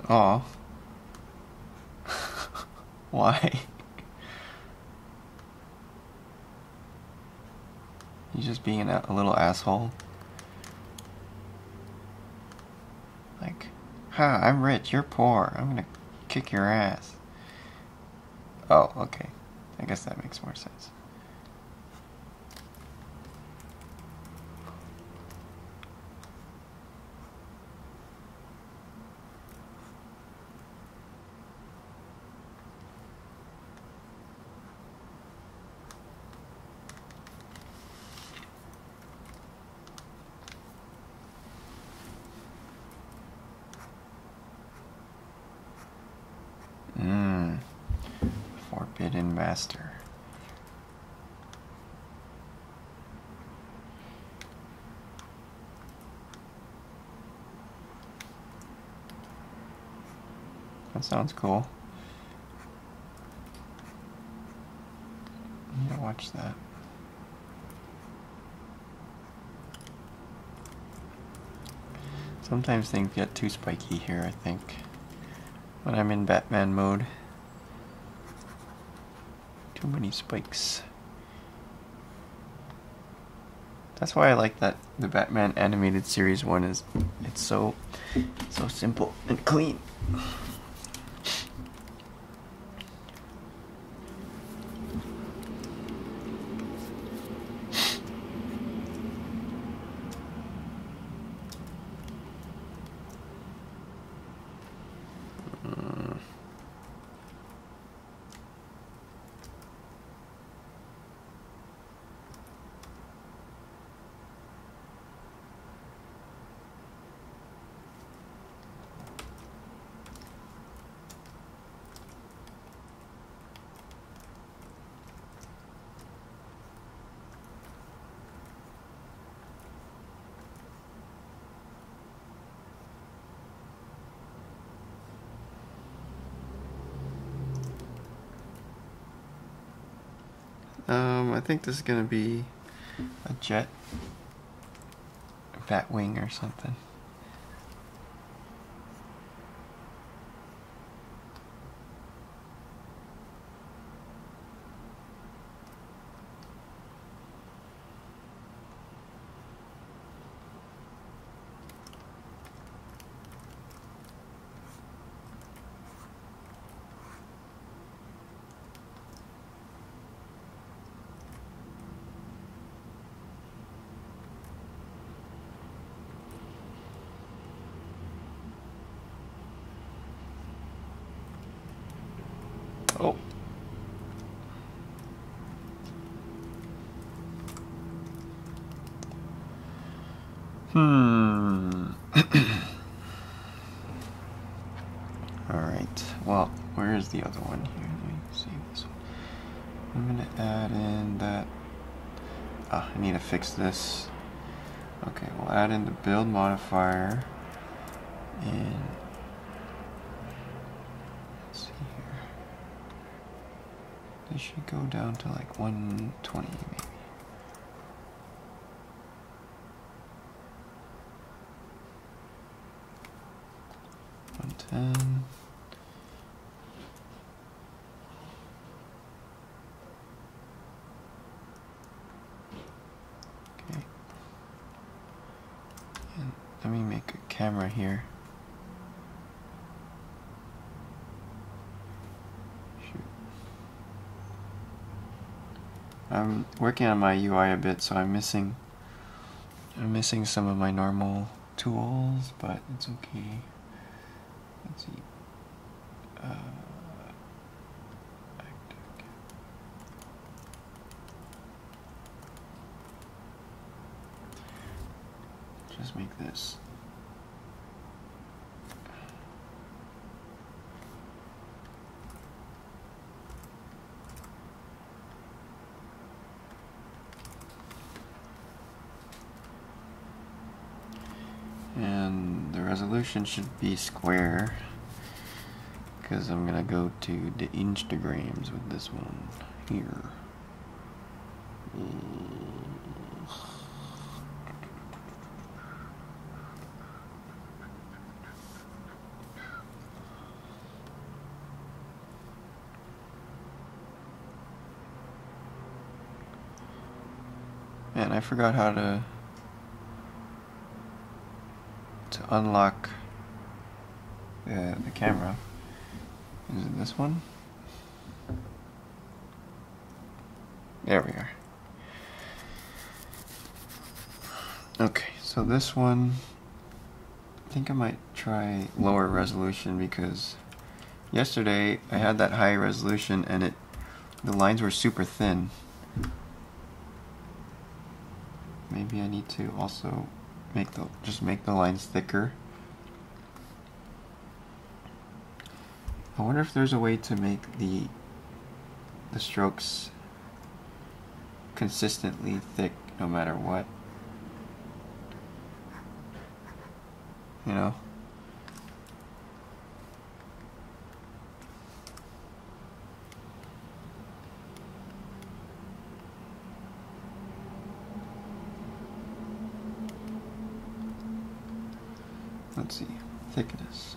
Aw. Why? He's just being a little asshole. Like, ha, I'm rich, you're poor. I'm gonna kick your ass. Oh, okay. I guess that makes more sense. Forbidden Master. That sounds cool. I'm gonna watch that. Sometimes things get too spiky here, I think. When I'm in Batman mode. Too many spikes. That's why I like that the Batman animated series one is it's so simple and clean. I think this is gonna be a jet, a Batwing or something. Oh. Alright, well, where is the other one here? Let me see this one. I'm gonna add in that. I need to fix this. Okay, we'll add in the build modifier. And let's see here. This should go down to like 120 maybe. 110. Okay. And let me make a camera here. Shoot. I'm working on my UI a bit, so I'm missing some of my normal tools, but it's okay. Let's see. Just make this. And the resolution should be square, because I'm gonna go to the Instagrams with this one here. Man, I forgot how to unlock the camera. Is it this one? There we are. Okay, so this one, I think I might try lower resolution because yesterday I had that high resolution and the lines were super thin. Maybe I need to also just make the lines thicker. I wonder if there's a way to make the strokes consistently thick no matter what. You know? Let's see, thickness.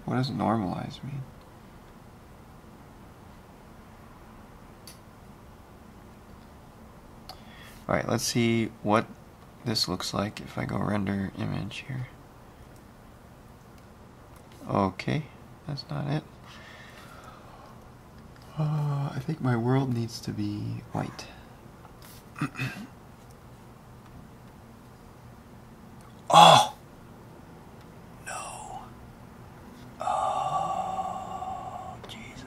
What does normalize mean? Alright, let's see what this looks like if I go render image here. Okay, that's not it. I think my world needs to be white. Oh! No. Oh, Jesus.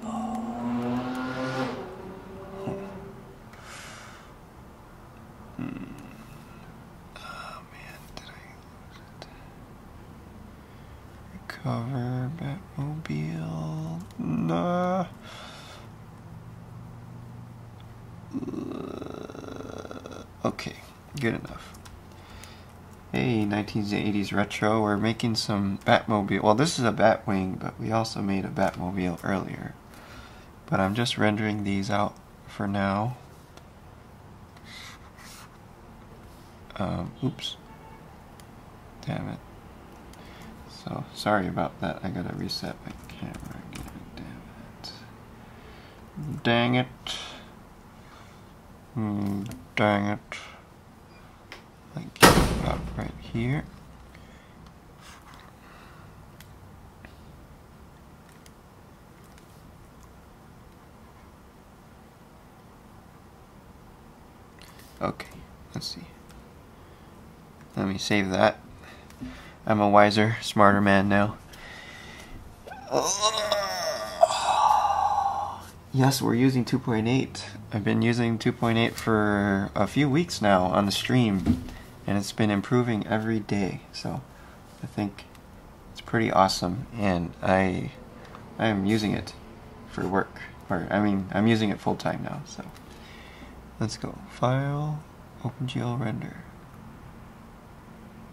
Oh. Oh, man, did I lose it? Recover, Batmobile. Nah. Okay, good enough. Hey, 1980s retro, we're making some Batmobile. Well, this is a Batwing, but we also made a Batmobile earlier. But I'm just rendering these out for now. Oops. Damn it. So, sorry about that. I gotta reset my camera again. Damn it. Dang it. Dang it. Like about right here. Okay, let's see. Let me save that. I'm a wiser, smarter man now. Yes, we're using 2.8. I've been using 2.8 for a few weeks now on the stream, and it's been improving every day. So I think it's pretty awesome, and I am using it for work. Or I mean, I'm using it full time now. So let's go. File, OpenGL render.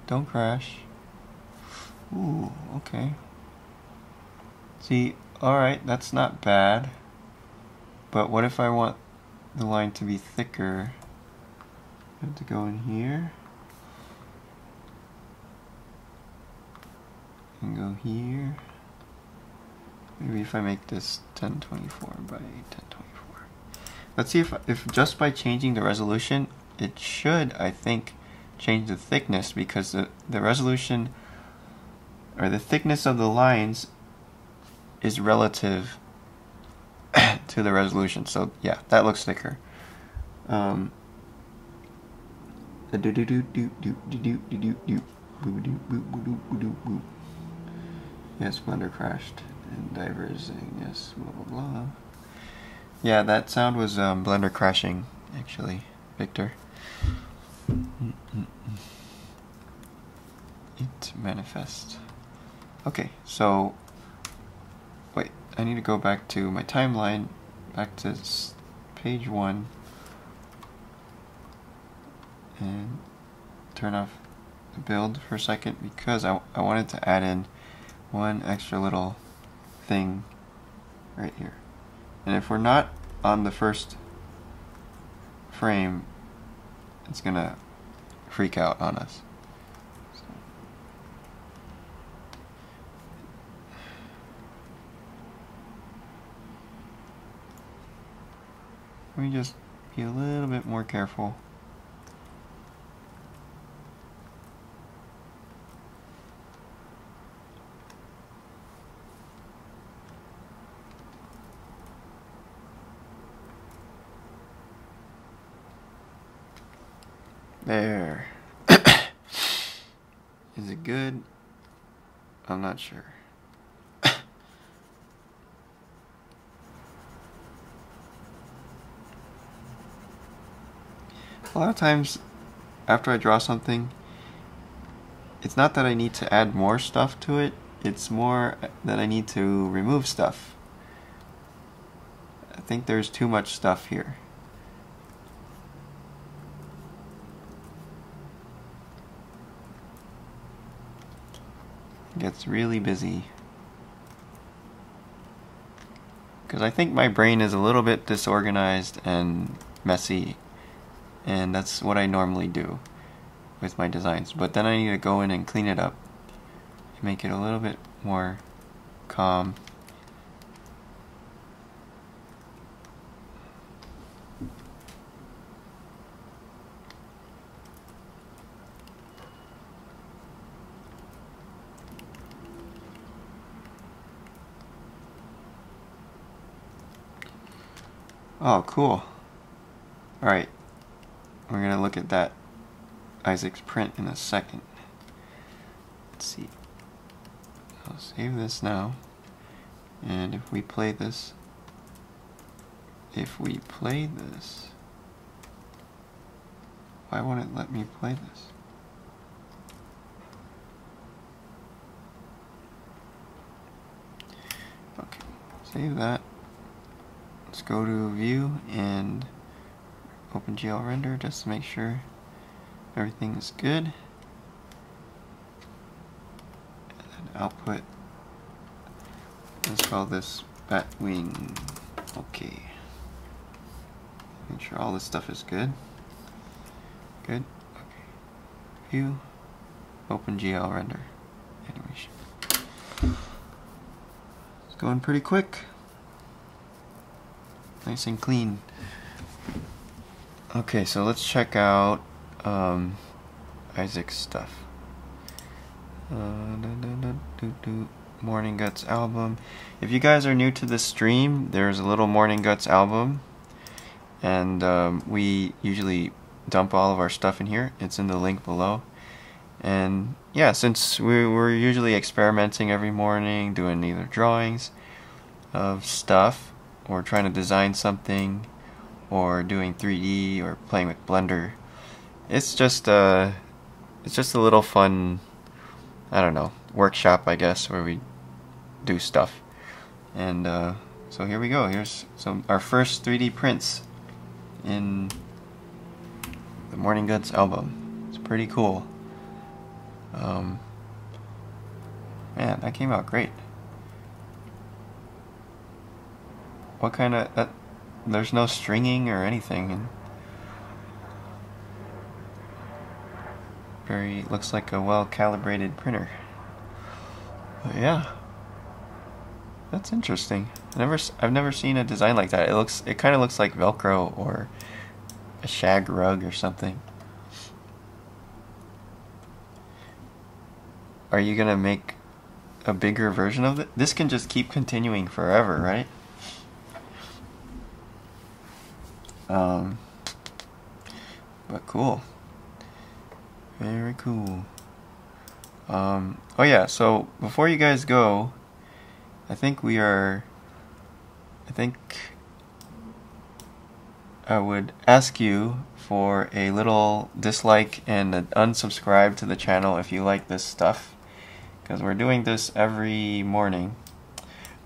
Don't crash. Ooh, okay. See, alright, that's not bad. But what if I want the line to be thicker? I have to go in here. And go here. Maybe if I make this 1024 by 1024. Let's see if just by changing the resolution, it should, I think, change the thickness, because the resolution or the thickness of the lines is relative to the resolution. So yeah, that looks thicker. Yeah, Blender crashed and diversing. Yes, blah blah blah. Yeah, that sound was Blender crashing, actually, Victor. It manifest. Okay, so wait, I need to go back to my timeline, back to page 1, and turn off the build for a second, because I wanted to add in one extra little thing right here. And if we're not on the first frame, it's gonna freak out on us. So, Let me just be a little bit more careful. There. Is it good? I'm not sure. A lot of times after I draw something, it's not that I need to add more stuff to it, it's more that I need to remove stuff. I think there's too much stuff here. It gets really busy. Because I think my brain is a little bit disorganized and messy. And that's what I normally do with my designs. But then I need to go in and clean it up and make it a little bit more calm. Oh, cool. Alright. We're going to look at that Isaac's print in a second. Let's see. I'll save this now. And if we play this, why won't it let me play this? Okay, save that. Let's go to View and OpenGL Render just to make sure everything is good. And then output. Let's call this Batwing. Okay. Make sure all this stuff is good. Good. Okay. View. OpenGL Render. Animation. It's going pretty quick. Nice and clean. Okay, so let's check out Isaac's stuff. Morning Guts album. If you guys are new to this stream, there's a little Morning Guts album, and we usually dump all of our stuff in here. It's in the link below. And yeah, since we're usually experimenting every morning, doing either drawings of stuff, or trying to design something, or doing 3D, or playing with Blender, it's just a little fun, I don't know, workshop, I guess, where we do stuff. And so here we go. Here's our first 3D prints in the Morning Guts album. It's pretty cool. Man, that came out great. What kind of... there's no stringing or anything. And looks like a well-calibrated printer. But yeah, that's interesting. I've never seen a design like that. It kind of looks like Velcro or a shag rug or something. Are you gonna make a bigger version of it? This can just keep continuing forever, right? But cool. Very cool. Oh yeah, so before you guys go, I think I would ask you for a little dislike and an unsubscribe to the channel if you like this stuff, because we're doing this every morning.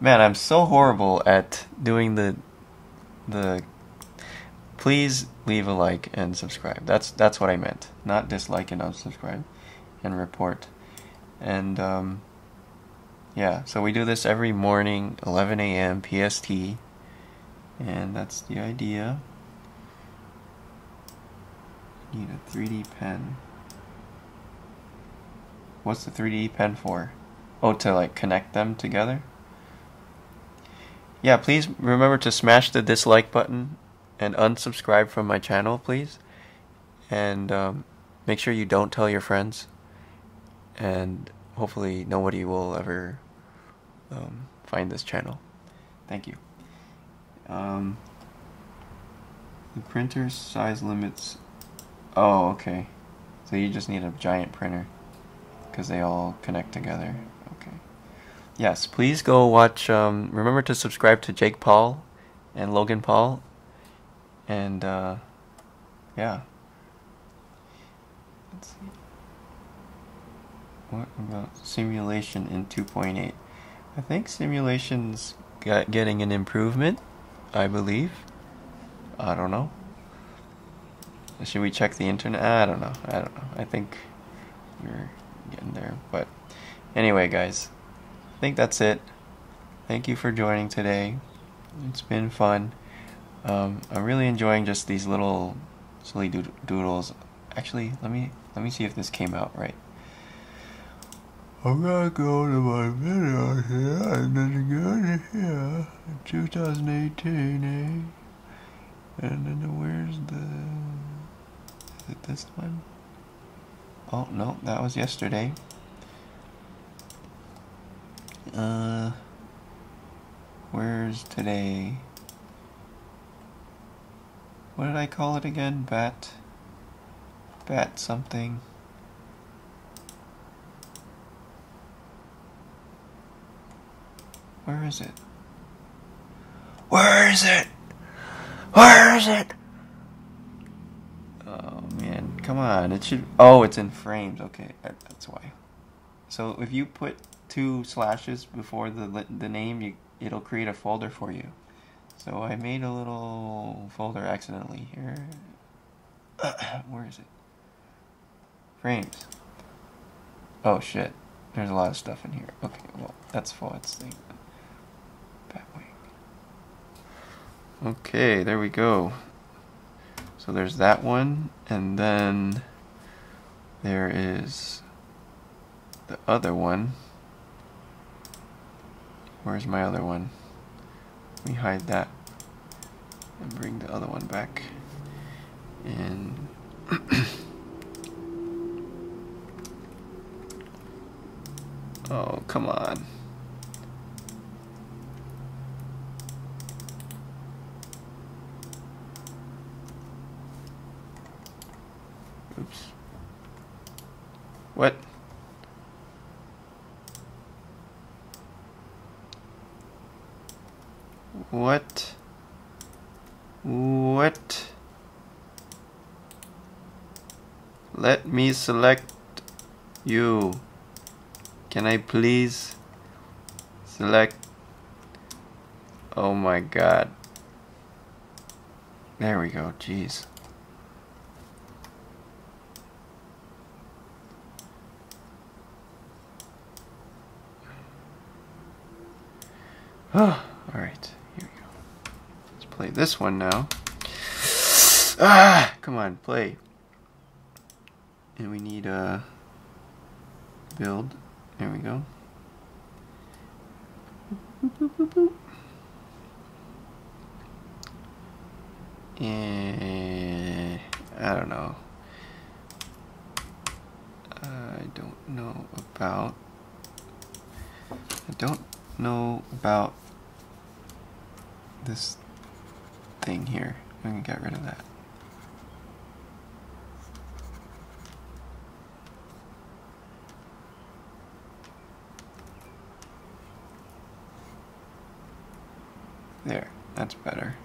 Man, I'm so horrible at doing the please leave a like and subscribe. That's what I meant. Not dislike and unsubscribe and report. And yeah, so we do this every morning, 11 a.m. PST, and that's the idea. Need a 3D pen. What's the 3D pen for? Oh, to like connect them together? Yeah, please remember to smash the dislike button and unsubscribe from my channel, please. And make sure you don't tell your friends. And hopefully nobody will ever find this channel. Thank you. The printer size limits. Oh, okay. So you just need a giant printer because they all connect together. Okay. Yes, please go watch. Remember to subscribe to Jake Paul and Logan Paul. And yeah. Let's see. What about simulation in 2.8? I think simulation's getting an improvement, I believe. I don't know. Should we check the internet? I don't know. I think we're getting there. But anyway, guys, I think that's it. Thank you for joining today. It's been fun. I'm really enjoying just these little silly doodles. Actually, let me see if this came out right. I'm gonna go to my video here and then go to here. 2018, eh? And then where's the... Is it this one? Oh, no, that was yesterday. Where's today? What did I call it again? Bat something. Where is it? Where is it? Where is it? Oh man, come on. It should. Oh, it's in frames. Okay, that's why. So if you put 2 slashes before the name, it'll create a folder for you. So I made a little folder accidentally here. Where is it? Frames. Oh shit. There's a lot of stuff in here. Okay, well, that's Fuad's thing. Batwing. Okay, there we go. So there's that one, and then there is the other one. Where's my other one? Let me hide that and bring the other one back. And oh, come on. Oops. What? What? What? Let me select you. Can I please select? Oh my god. There we go. Jeez. Oh, alright. Here we go. Let's play this one now. Ah! Come on, play. And we need a build. There we go. And I don't know. I don't know about this thing here. I'm gonna get rid of that. There, that's better.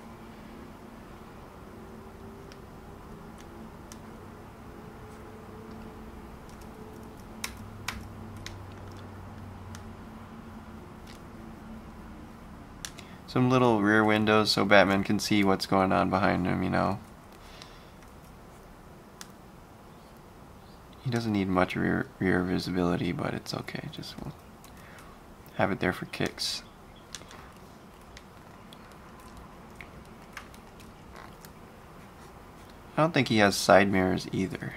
Some little rear windows so Batman can see what's going on behind him, you know. He doesn't need much rear visibility, but it's okay. Just we'll have it there for kicks. I don't think he has side mirrors either.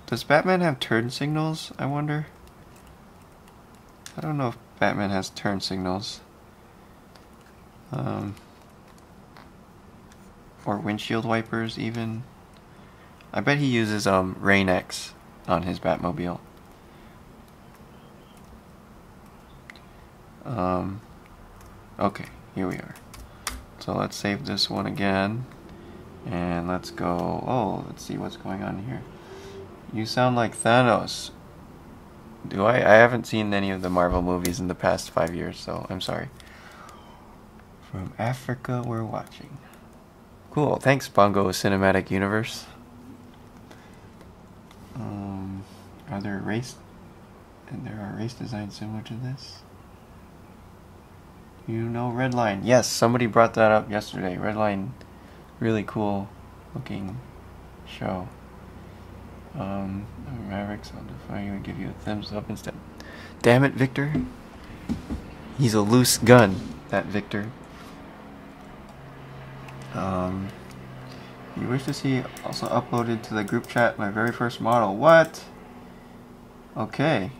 Does Batman have turn signals, I wonder? I don't know if Batman has turn signals. or windshield wipers even. I bet he uses Rain X on his Batmobile. Okay, here we are. So let's save this one again. And let's go. Oh, let's see what's going on here. You sound like Thanos. Do I? I haven't seen any of the Marvel movies in the past 5 years, so I'm sorry. From Africa, we're watching. Cool. Thanks, Bongo Cinematic Universe. Are there race? And there are race designs similar to this. You know Redline? Yes, somebody brought that up yesterday. Redline, really cool looking show. Mavericks, I'll define you and give you a thumbs up instead. Damn it, Victor. He's a loose gun, that Victor. You wish to see also uploaded to the group chat my very first model. What? Okay.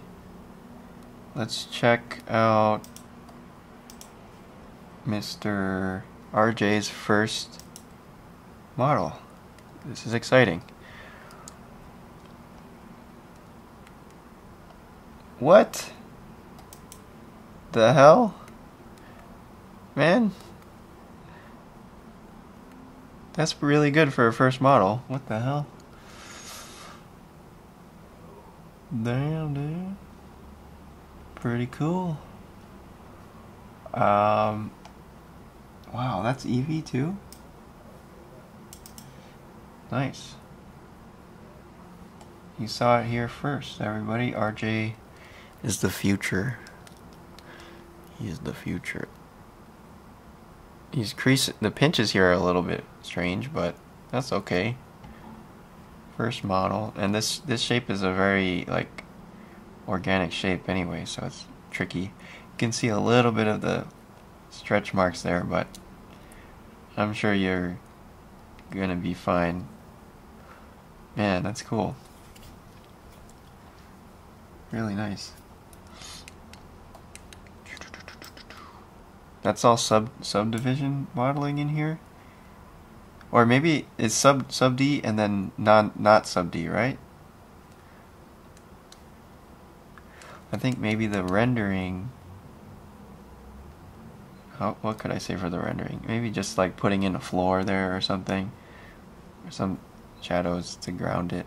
Let's check out Mr. RJ's first model. This is exciting. What the hell? Man, that's really good for a first model. What the hell? Damn, dude. Pretty cool. Wow, that's EEVEE too? Nice. You saw it here first, everybody. RJ is the future. He is the future. He's creasing. The pinches here are a little bit strange, but that's okay. First model, and this shape is a very like organic shape anyway, so it's tricky. You can see a little bit of the stretch marks there, but I'm sure you're gonna be fine. Man, that's cool. Really nice. That's all subdivision modeling in here, or maybe it's sub D and then not sub D, right? I think maybe the rendering. What could I say for the rendering? Maybe just like putting in a floor there or something, or some shadows to ground it.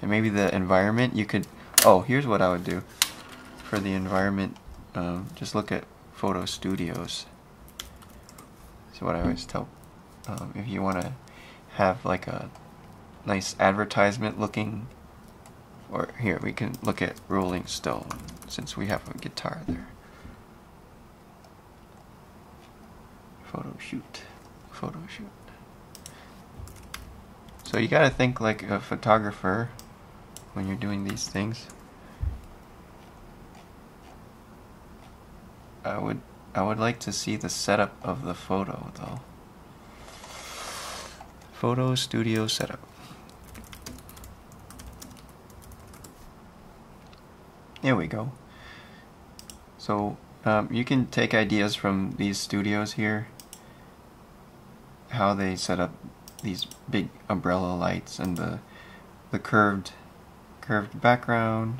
And maybe the environment you could. Oh, here's what I would do for the environment. Just look at photo studios. That's what I always tell. If you want to have like a nice advertisement looking, or here we can look at Rolling Stone since we have a guitar there. Photo shoot. So you gotta think like a photographer when you're doing these things. I would like to see the setup of the photo though. Photo studio setup. Here we go. So you can take ideas from these studios here, how they set up these big umbrella lights and the curved background.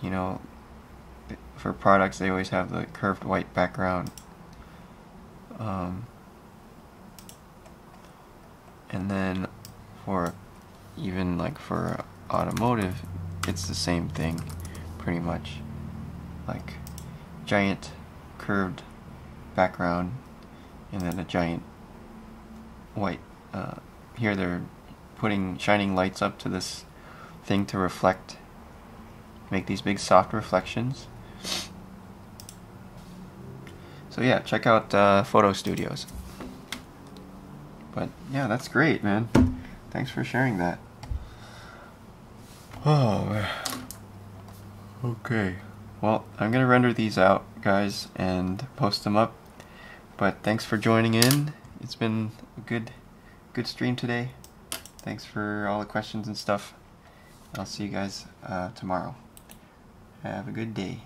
You know, for products they always have the curved white background. And then for even like for automotive, it's the same thing pretty much, like giant curved background and then a giant white. Here they're putting shining lights up to this thing to reflect, make these big soft reflections. So yeah, check out photo studios. But yeah, that's great, man. Thanks for sharing that. Oh man. Okay. Well, I'm gonna render these out, guys, and post them up. But thanks for joining in. It's been a good stream today. Thanks for all the questions and stuff. I'll see you guys tomorrow. Have a good day.